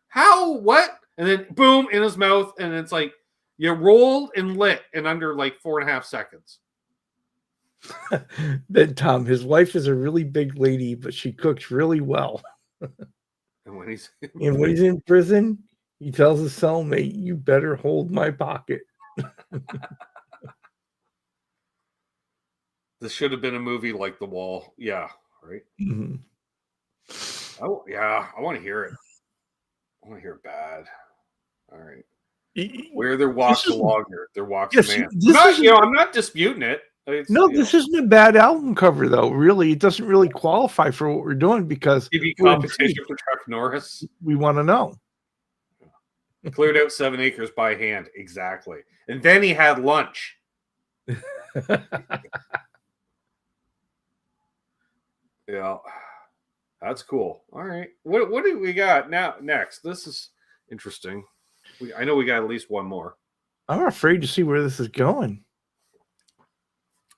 How, what? And then boom, in his mouth, and it's like you rolled and lit in under like 4.5 seconds. Then Tom, his wife is a really big lady, but she cooks really well. And when he's in prison, he tells his cellmate, "You better hold my pocket." This should have been a movie like The Wall. Yeah, right. Mm-hmm. Oh yeah, I want to hear it. I want to hear it bad. All right. Where there walks the logger, there walks the man. I'm not disputing it. This isn't a bad album cover, though. Really, it doesn't really qualify for what we're doing because TV competition for Chuck Norris. We want to know. Cleared out 7 acres by hand, exactly, and then he had lunch. Yeah, that's cool. All right, what do we got now? Next, this is interesting. I know we got at least one more. I'm afraid to see where this is going.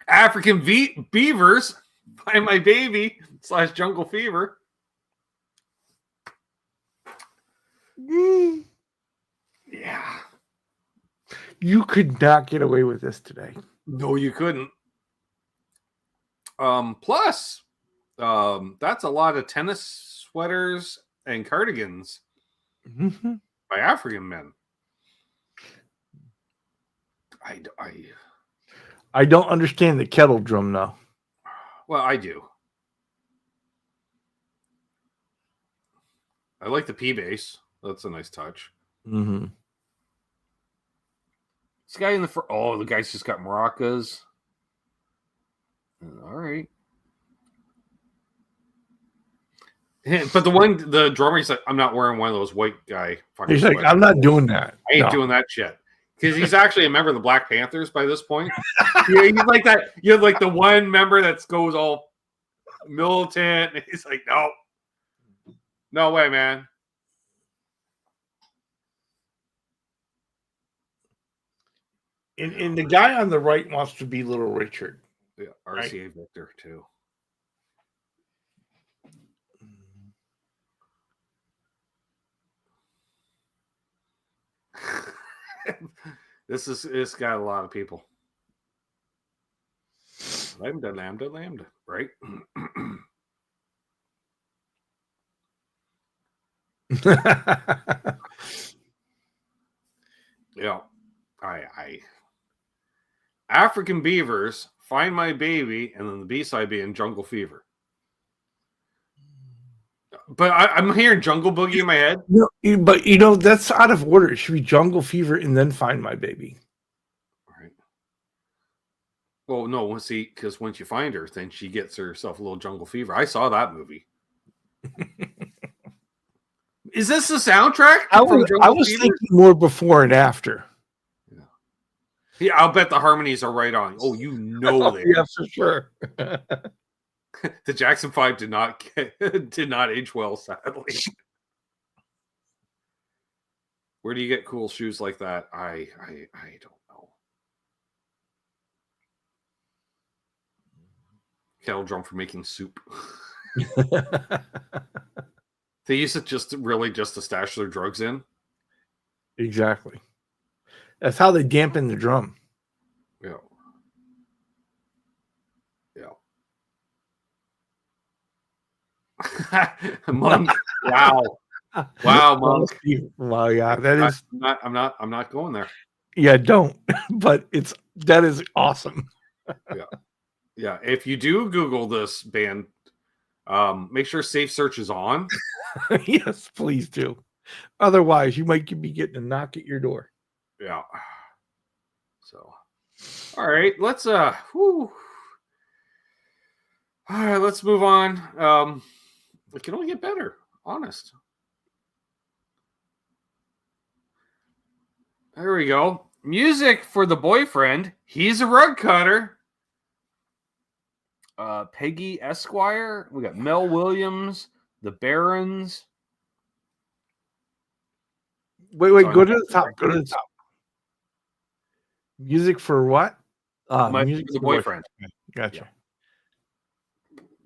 African Beavers by My Baby / Jungle Fever. Yeah. You could not get away with this today. No, you couldn't. Plus, that's a lot of tennis sweaters and cardigans by African men. I don't understand the kettle drum, though. Well, I do. I like the P bass. That's a nice touch. Mm-hmm. This guy in the front. Oh, the guy's just got maracas. All right. But the drummer, he's like, I'm not wearing one of those white guy. He's like, I'm not doing that. I ain't doing that shit. Because he's actually a member of the Black Panthers by this point. He's like that. You have like the one member that goes all militant. And he's like, no way, man. And the guy on the right wants to be Little Richard. Yeah, RCA Victor too. This got a lot of people. Lambda, right? Yeah, I African Beavers, Find My Baby, and then the B-side being Jungle Fever. But I'm hearing Jungle Boogie in my head. No, but that's out of order. It should be Jungle Fever and then Find My Baby. Right. Well, no, see, because once you find her, then she gets herself a little Jungle Fever. I saw that movie. Is this the soundtrack I from Jungle was Fever? thinking more before and after. Yeah, I'll bet the harmonies are right on. Oh, they are. Yeah, for sure. The Jackson 5 did not age well, sadly. Where do you get cool shoes like that? I don't know. Kettle drum for making soup. They use it just to stash their drugs in. Exactly. That's how they dampen the drum. Yeah. Monk. Wow, Monk. Wow, yeah, that is. I'm not going there. Yeah, don't. But that is awesome. Yeah. If you do Google this band, make sure Safe Search is on. Yes, please do. Otherwise, you might be getting a knock at your door. Yeah. So, all right, let's All right, let's move on. It can only get better, honest. There we go. Music for the boyfriend. He's a rug cutter. Peggy Esquire. We got Mel Williams, the Barons. Wait, go to the top. Go to the top. Music for what? Music for the boyfriend. Gotcha. Yeah.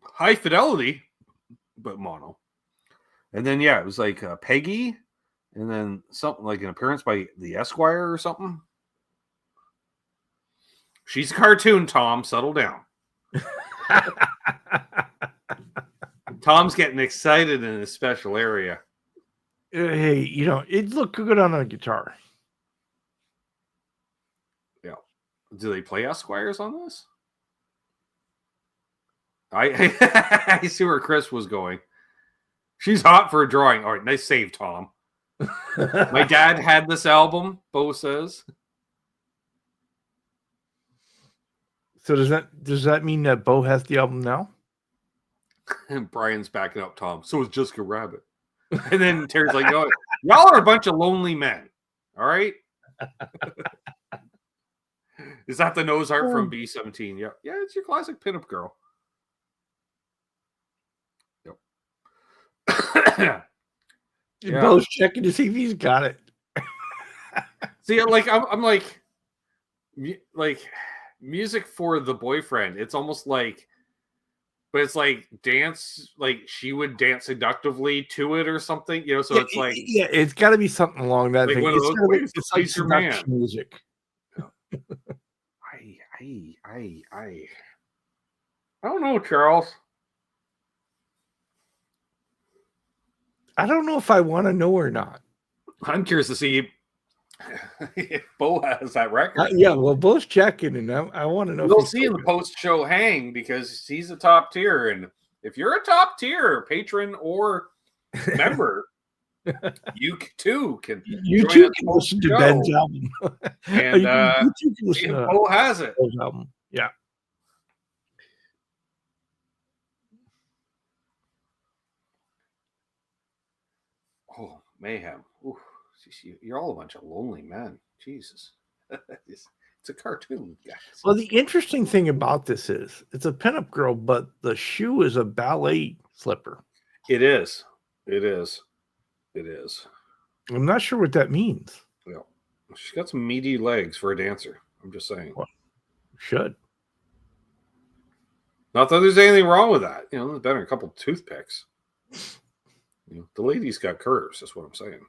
High fidelity, but mono. And then it was like Peggy, and then something like an appearance by the Esquire or something. She's a cartoon, Tom. Settle down. Tom's getting excited in his special area. Hey, it looked good on a guitar. Yeah. Do they play Esquires on this? I see where Chris was going. She's hot for a drawing. All right, nice save, Tom. My dad had this album, Bo says. So does that mean that Bo has the album now? And Brian's backing up Tom. So is Jessica Rabbit. And then Terry's like, no, y'all are a bunch of lonely men. All right. Is that the nose art from B-17? Yeah. Yeah, it's your classic pinup girl. Yep. Yeah. Bo's checking to see if he's got it. See, like I'm like music for the boyfriend. It's almost like, but it's like dance, like she would dance seductively to it or something, so it's like, it's got to be something along that thing. It's like your man music. I don't know, Charles. I don't know if I want to know or not. I'm curious to see if Bo has that record. Yeah, well, Bo's checking, and I want to know. We'll see in the post-show hang, because he's a top tier, and if you're a top tier patron or member, you too can listen to Ben's album, and you can listen to Bo has it. Bo's album. Yeah. Oh, mayhem. Ooh, you're all a bunch of lonely men. Jesus. It's a cartoon, guys. Well, the interesting thing about this is it's a pinup girl, but the shoe is a ballet slipper. It is. I'm not sure what that means. Yeah. She's got some meaty legs for a dancer. I'm just saying. Well, should. Not that there's anything wrong with that. There's better than a couple of toothpicks. The lady's got curves. That's what I'm saying.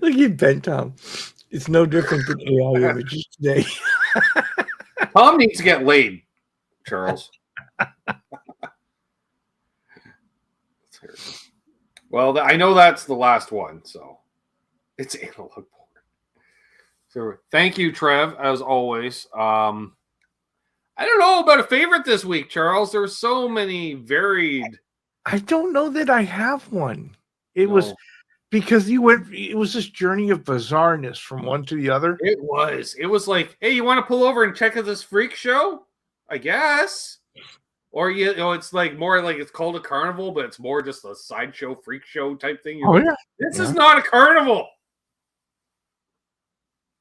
Look at Ben, Tom. It's no different than AI images today. Tom needs to get laid, Charles. Well, I know that's the last one, so it's analog porn. So thank you, Trev, as always. I don't know about a favorite this week, Charles. There's so many varied. I don't know that I have one. It was No, because it was this journey of bizarreness from one to the other. it was. It was like, hey, you want to pull over and check out this freak show? I guess. Or it's like more like it's called a carnival, but it's more just a sideshow freak show type thing. You're Yeah. This is not a carnival.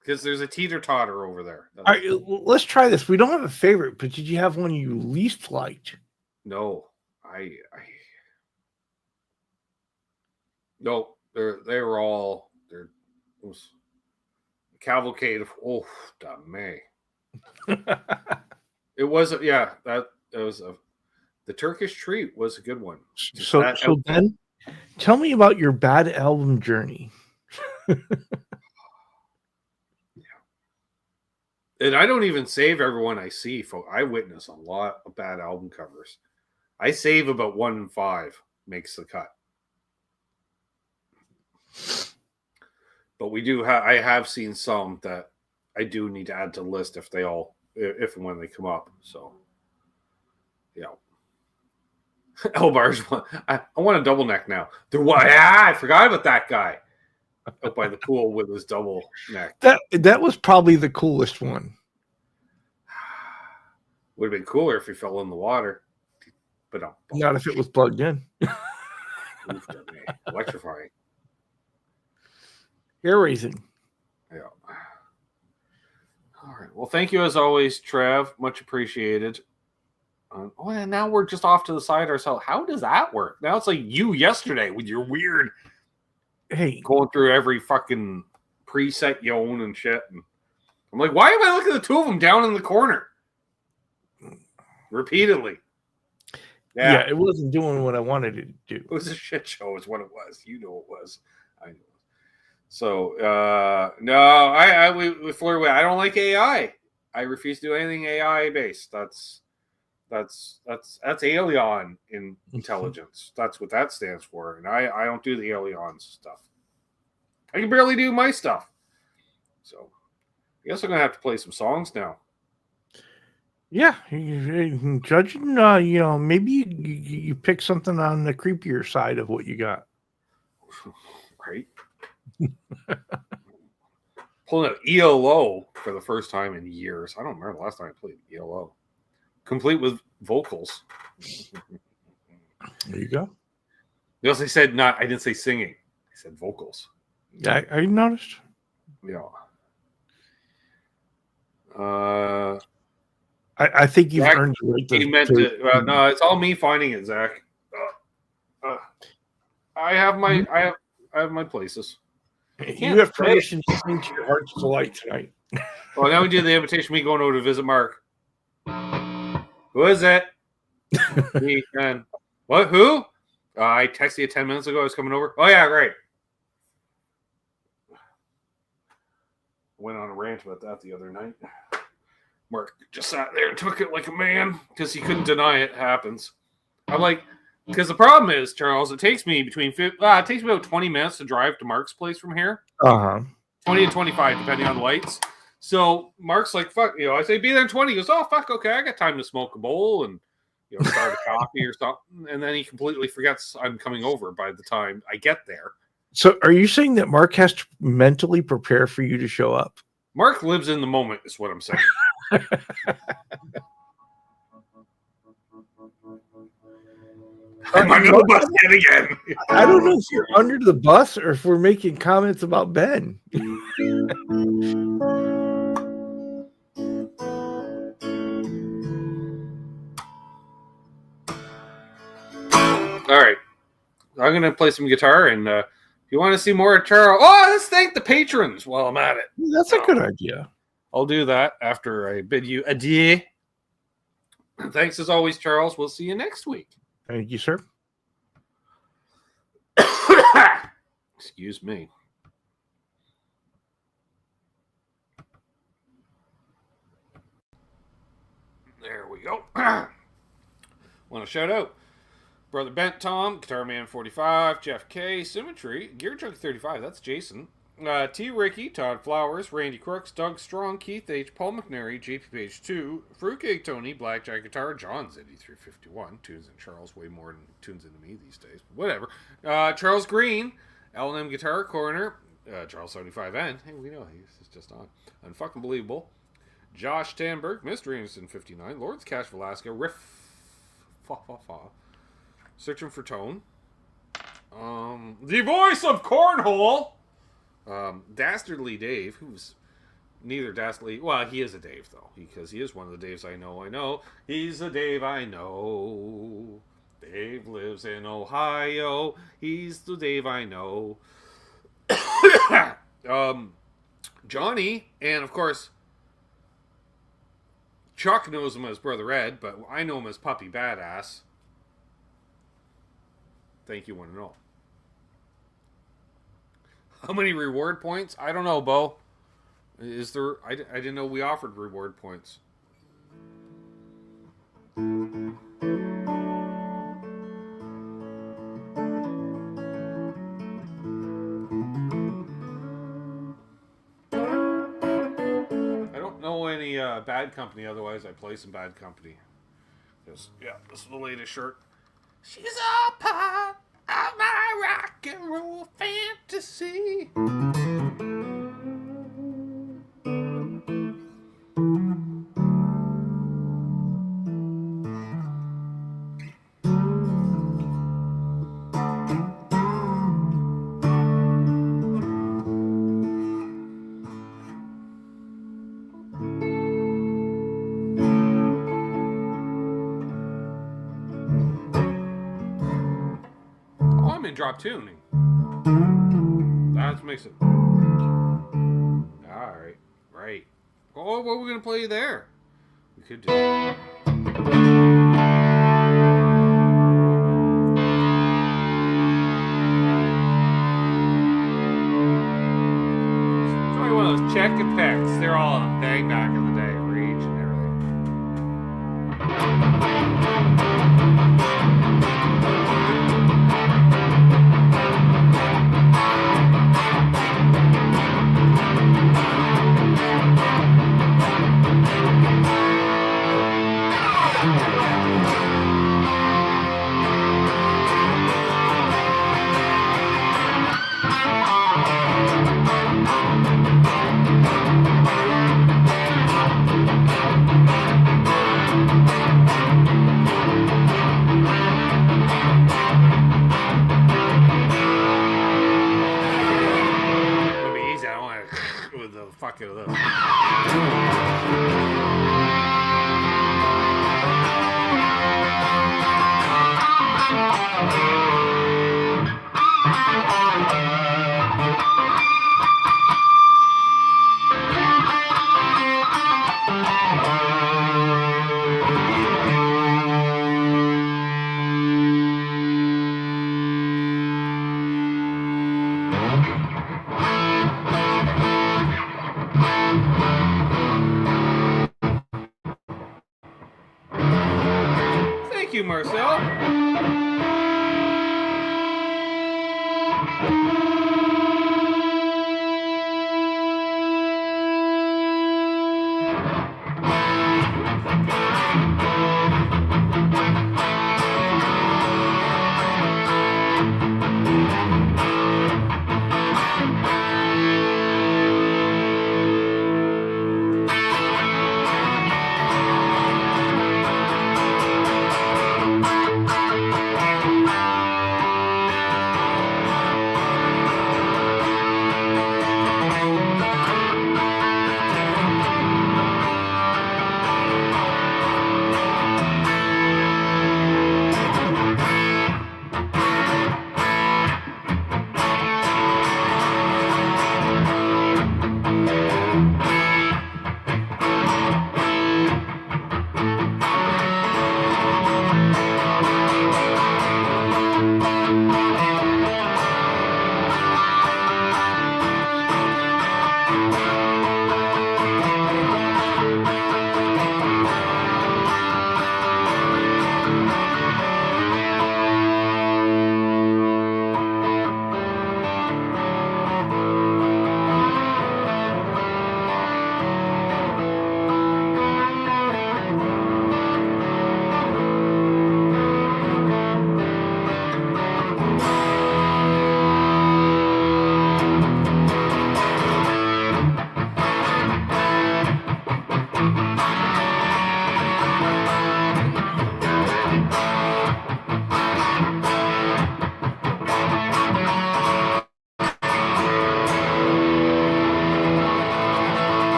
Because there's a teeter-totter over there. All right, let's try this. We don't have a favorite, but did you have one you least liked? No. No, they were all it was a cavalcade of damn. It was that was the Turkish treat was a good one. So Ben, tell me about your bad album journey. And I don't even save everyone I see, folks. I witness a lot of bad album covers. I save about 1 in 5 makes the cut. But I have seen some that I do need to add to the list if and when they come up. So, yeah. L-Bars, I want a double neck now. I forgot about that guy up by the pool with his double neck. That was probably the coolest one. Would have been cooler if he fell in the water. But not if it was plugged in. Electrifying. Hair raising. Yeah. All right. Well, thank you as always, Trev. Much appreciated. And now we're just off to the side ourselves. How does that work? Now it's like you yesterday with your weird going through every fucking preset you own and shit. And I'm like, why am I looking at the two of them down in the corner? Repeatedly. Yeah, it wasn't doing what I wanted it to do. It was a shit show is what it was. You know it was. I know. So, no, we flirt away. I don't like AI. I refuse to do anything AI based. That's alien in intelligence. That's what that stands for. And I don't do the aliens stuff. I can barely do my stuff. So I guess I'm gonna have to play some songs now. Yeah, judging, maybe you pick something on the creepier side of what you got. Right. Pulling out ELO for the first time in years. I don't remember the last time I played ELO. Complete with vocals. There you go. You also said I didn't say singing. I said vocals. Yeah, I noticed. Yeah. I think you've Zach, earned the right to. He meant to. No, it's all me finding it, Zach. I have my places. You have permission to sing to your heart's delight tonight. Well, now we do the invitation. Me going over to visit Mark. Who is it? Me and what? Who? I texted you 10 minutes ago. I was coming over. Oh yeah, great. Went on a rant about that the other night. Mark just sat there and took it like a man because he couldn't deny it happens. I'm like, because the problem is, Charles, it takes me about 20 minutes to drive to Mark's place from here. 20 to 25, depending on lights. So Mark's like, fuck, I say, be there in 20. He goes, oh, fuck, okay, I got time to smoke a bowl and, start a coffee or something. And then he completely forgets I'm coming over by the time I get there. So are you saying that Mark has to mentally prepare for you to show up? Mark lives in the moment is what I'm saying. I'm under the bus yet again. I don't know if you're under the bus or if we're making comments about Ben. All right. I'm going to play some guitar, and if you want to see more of Charles, let's thank the patrons while I'm at it. That's a good idea. I'll do that after I bid you adieu. Thanks as always, Charles. We'll see you next week. Thank you, sir. Excuse me. There we go. Want to shout out Brother Bent Tom, Guitar Man 45, Jeff K, Symmetry, Gear Junk 35, that's Jason, T. Ricky, Todd Flowers, Randy Crooks, Doug Strong, Keith H., Paul McNary, JP Page 2, Fruitcake Tony, Blackjack Guitar, John's 8351, tunes in Charles, way more than tunes into me these days. Whatever. Charles Green, L&M Guitar Corner, Charles 75N, hey, we know he's just on. Unfucking Believable. Josh Tanberg, Mr. Anderson 59, Lawrence Cash Velasquez, Riff, fa fa fa. Searching for Tone. The voice of Cornhole. Dastardly Dave, who's neither dastardly... Well, he is a Dave, though, because he is one of the Daves I know. He's the Dave I know. Dave lives in Ohio. He's the Dave I know. Johnny, and of course, Chuck knows him as Brother Ed, but I know him as Puppy Badass. Thank you, one and all. How many reward points? I don't know, Bo. Is there... I didn't know we offered reward points. I don't know any Bad Company, otherwise I play some Bad Company. This is the latest shirt. She's a part of my rock and roll fantasy. Drop tuning. That makes it. Alright. Right. Oh, what are we going to play there? We could do. I one of those check effects. They're all a thing back in the day. Rage and fuck out of this. Thank you, Marcel.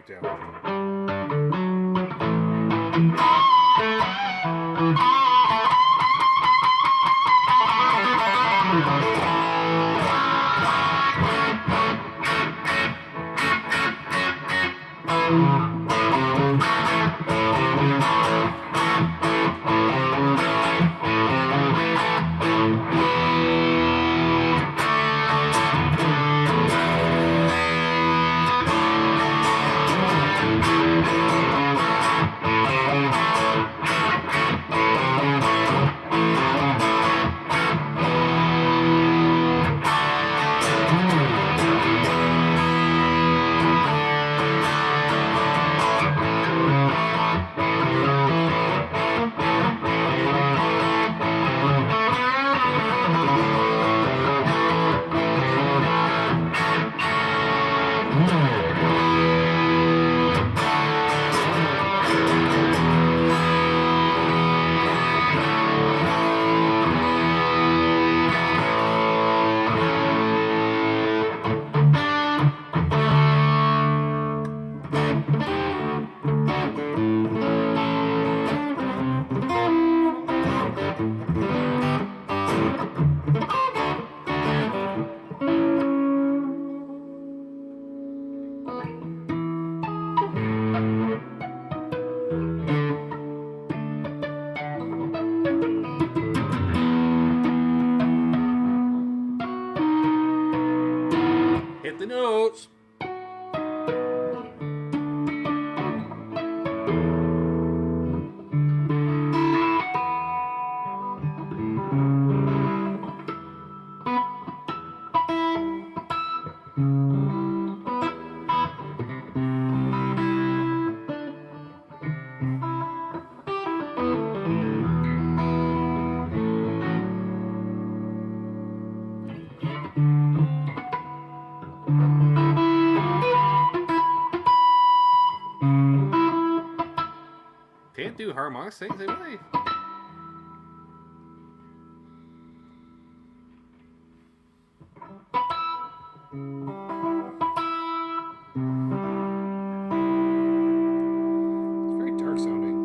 breakdown. Hit the notes. Can't do harmonic things, they really. It's very dark sounding.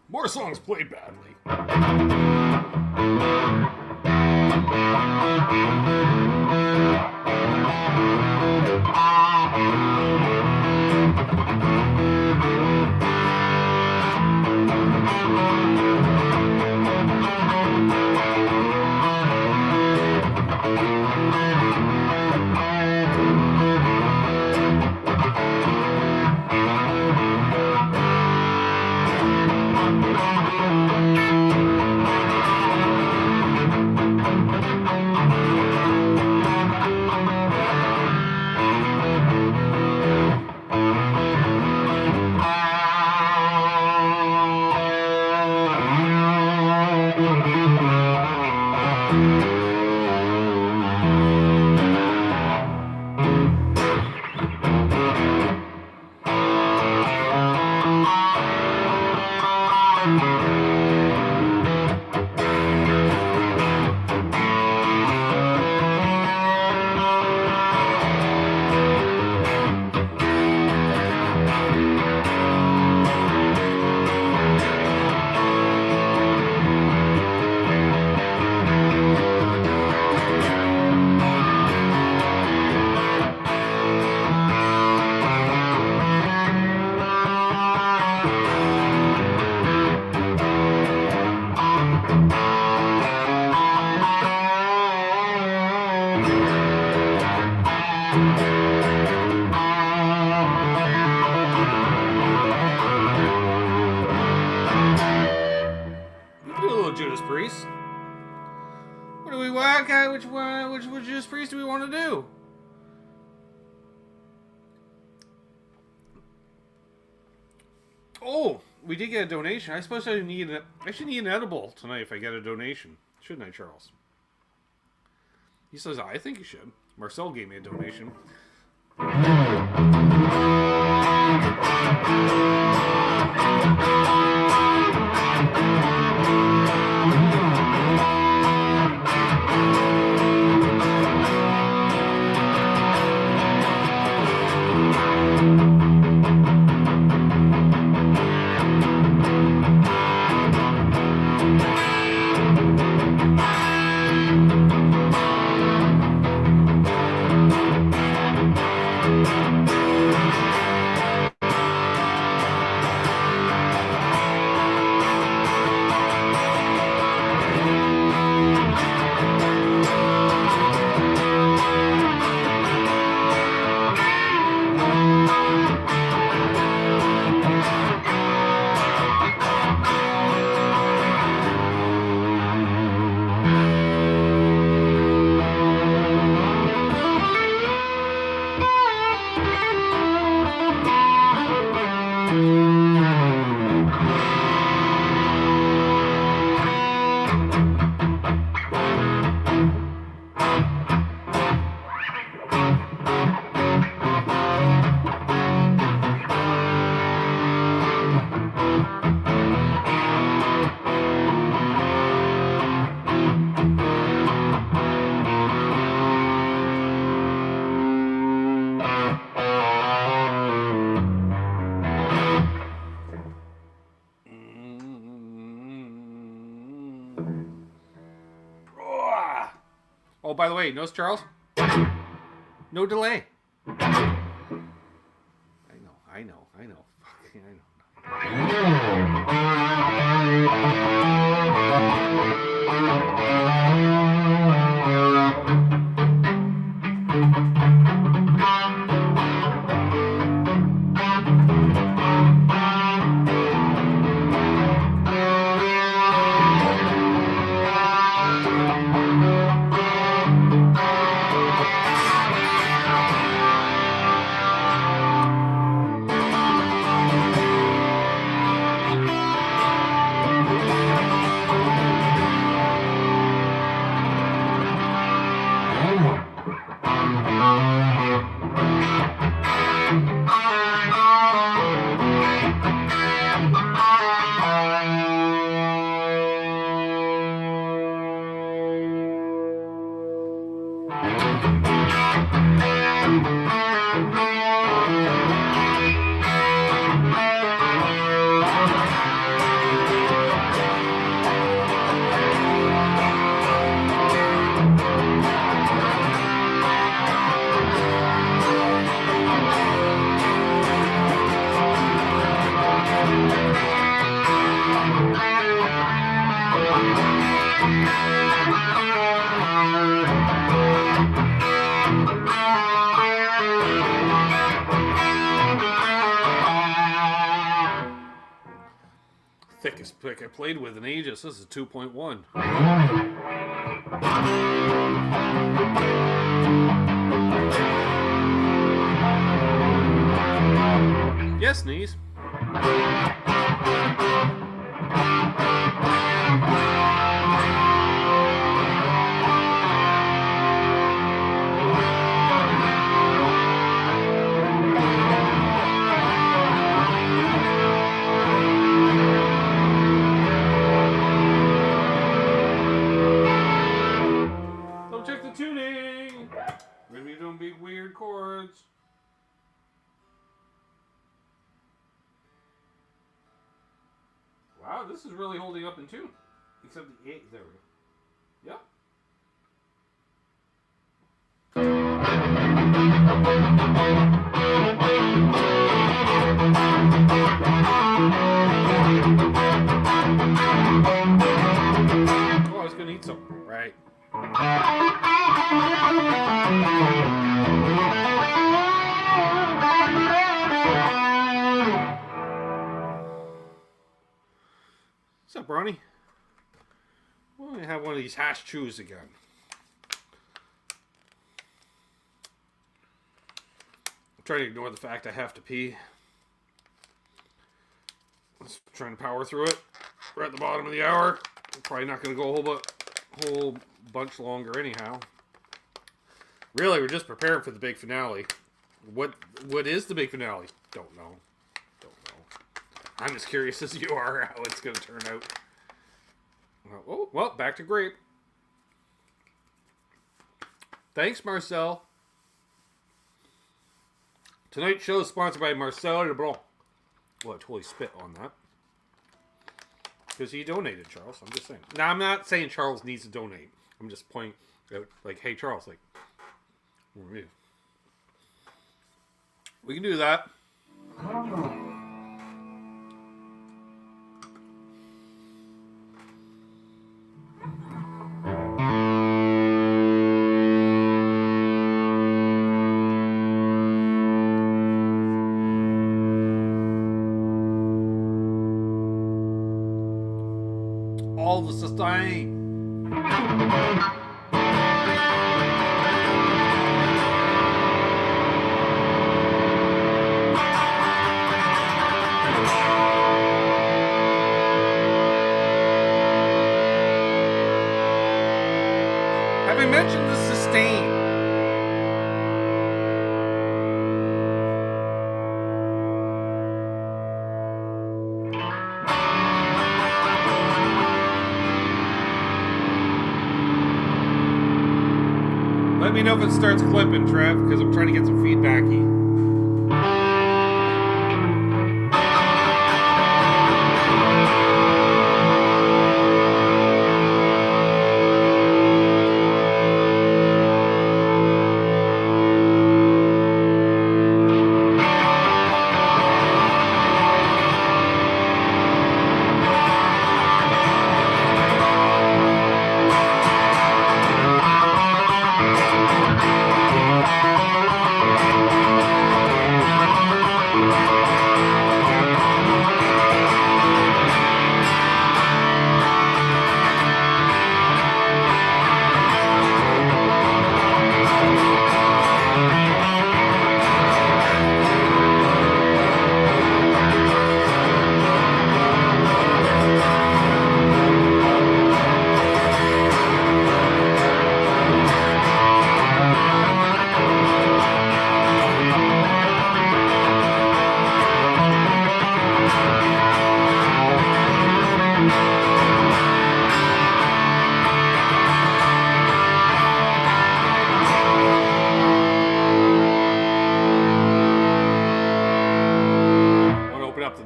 More songs played badly. Judas Priest. What do we want? Which Judas Priest do we want to do? Oh, we did get a donation. I suppose I should need an edible tonight if I get a donation. Shouldn't I, Charles? He says, I think you should. Marcel gave me a donation. Oh, by the way, notice, Charles? No delay. I know. Fucking thickest pick I played with in ages. This is 2.1. Yes, knees. Don't check the tuning. We're gonna be doing big weird chords. Wow, this is really holding up in tune. Except the 8. There we go. Yep. Oh, I was gonna eat something. Right. What's up, Ronnie? We're going to have one of these hash chews again. I'm trying to ignore the fact I have to pee. Trying to power through it. We're at the bottom of the hour. Probably not going to go a whole bunch longer anyhow. Really, we're just preparing for the big finale. What is the big finale? Don't know. I'm as curious as you are how it's going to turn out. Oh, well, back to grape. Thanks, Marcel. Tonight's show is sponsored by Marcel Leblanc. Well, I totally spit on that. Because he donated, Charles. I'm just saying. Now, I'm not saying Charles needs to donate. I'm just pointing out, like, hey, Charles, like, we can do that. All the sustain. Have I mentioned the sustain? Let me know if it starts clipping, Trev, because I'm trying to get some feedbacky.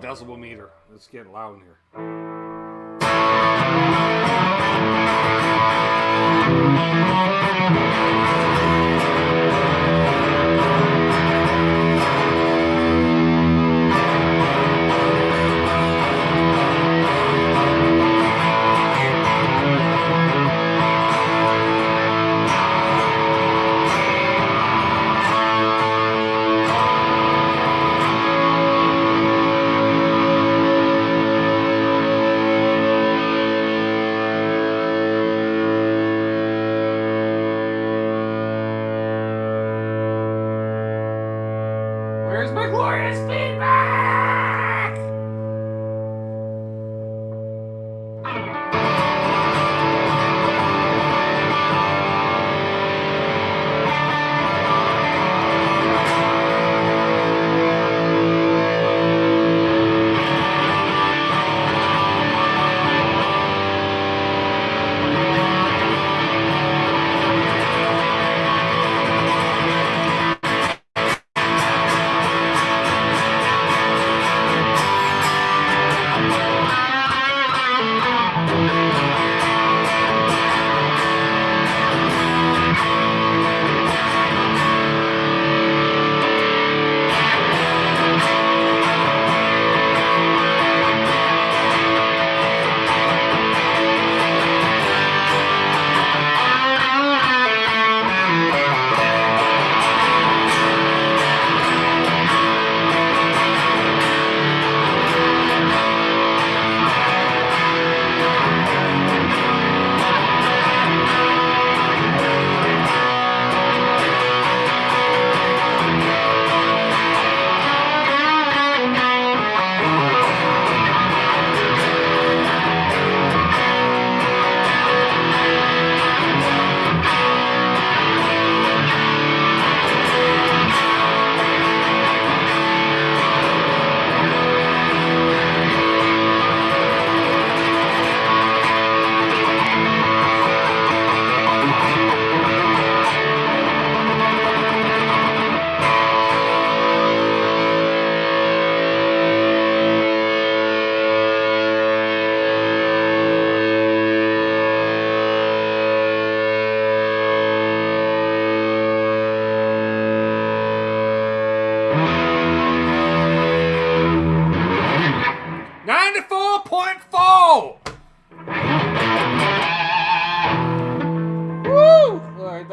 Decibel meter. It's getting loud in here.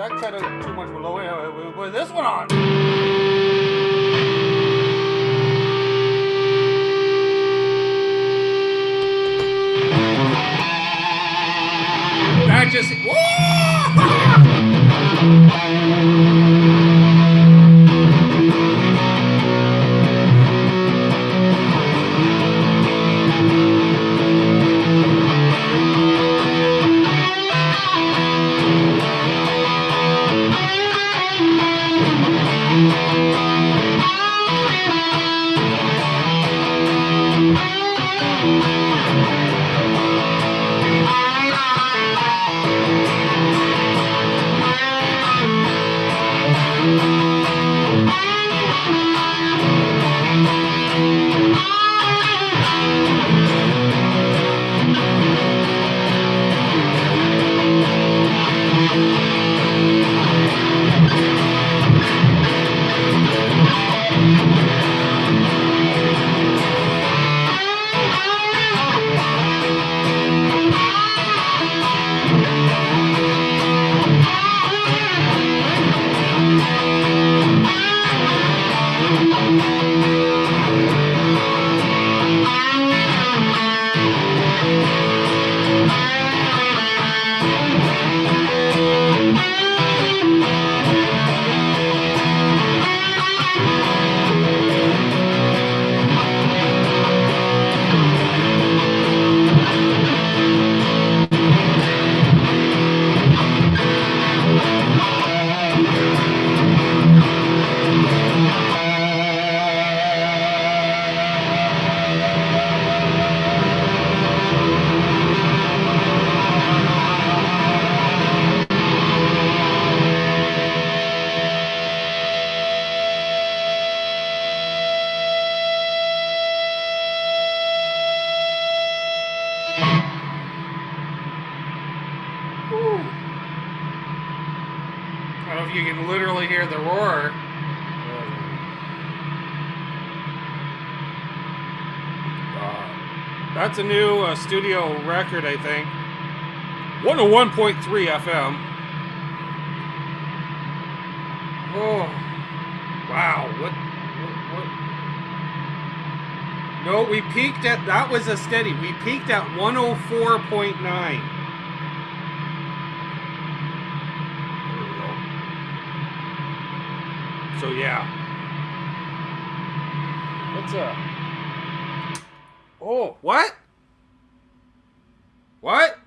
that kind of too much below. We'll put this one on. That just. I don't know if you can literally hear the roar. That's a new studio record, I think. 101.3 FM. Oh, wow. What? No, we peaked at, that was a steady. We peaked at 104.9. So yeah. What's up? Oh, what? What?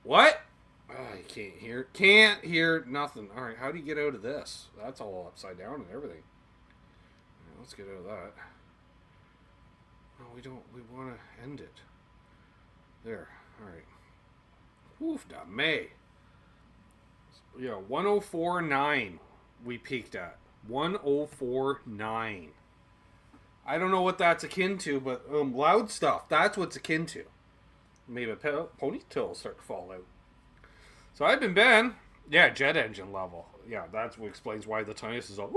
What? Oh, you can't hear nothing. All right, how do you get out of this? That's all upside down and everything. Right, let's get out of that. No, we don't. We want to end it. There. All right. Oof, da May. Yeah, 104.9 we peaked at. 104.9. I don't know what that's akin to, but loud stuff, that's what's akin to. Maybe a ponytail will start to fall out. So I've been Ben. Yeah, jet engine level. Yeah, that's what explains why the tinnitus is all...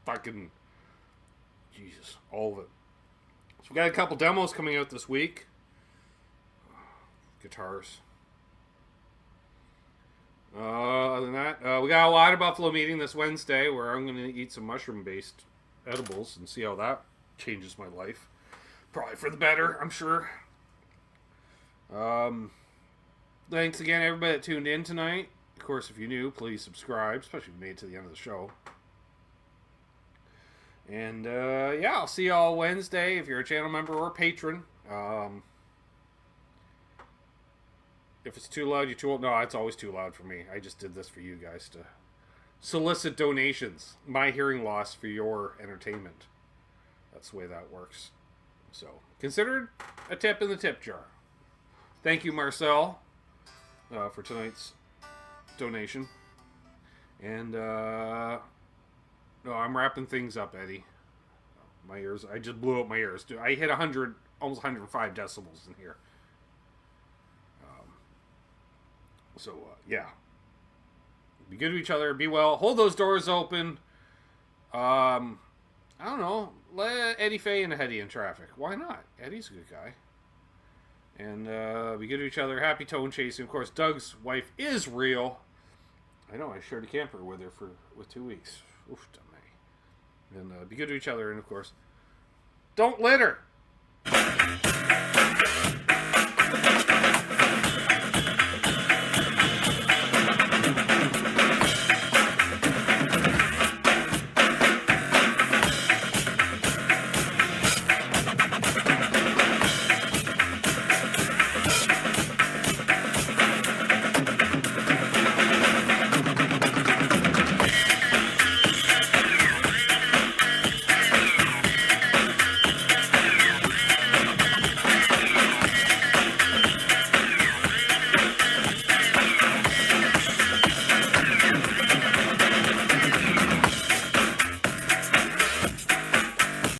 fucking... Jesus, all of it. So we got a couple demos coming out this week. Guitars. Other than that, we got a Water Buffalo meeting this Wednesday where I'm going to eat some mushroom-based edibles and see how that changes my life. Probably for the better, I'm sure. Thanks again, everybody that tuned in tonight. Of course, if you're new, please subscribe, especially if you made it to the end of the show. And, yeah, I'll see you all Wednesday if you're a channel member or patron. If it's too loud, you're too old. No, it's always too loud for me. I just did this for you guys to solicit donations. My hearing loss for your entertainment. That's the way that works. So, consider a tip in the tip jar. Thank you, Marcel, for tonight's donation. And, no, I'm wrapping things up, Eddie. My ears, I just blew out my ears. Dude, I hit 100, almost 105 decibels in here. So, yeah. Be good to each other. Be well. Hold those doors open. I don't know. Let Eddie Fay and Hetty in traffic. Why not? Eddie's a good guy. And be good to each other. Happy tone chasing. Of course, Doug's wife is real. I know, I shared a camper with her with 2 weeks. Oof, and be good to each other. And of course, don't litter.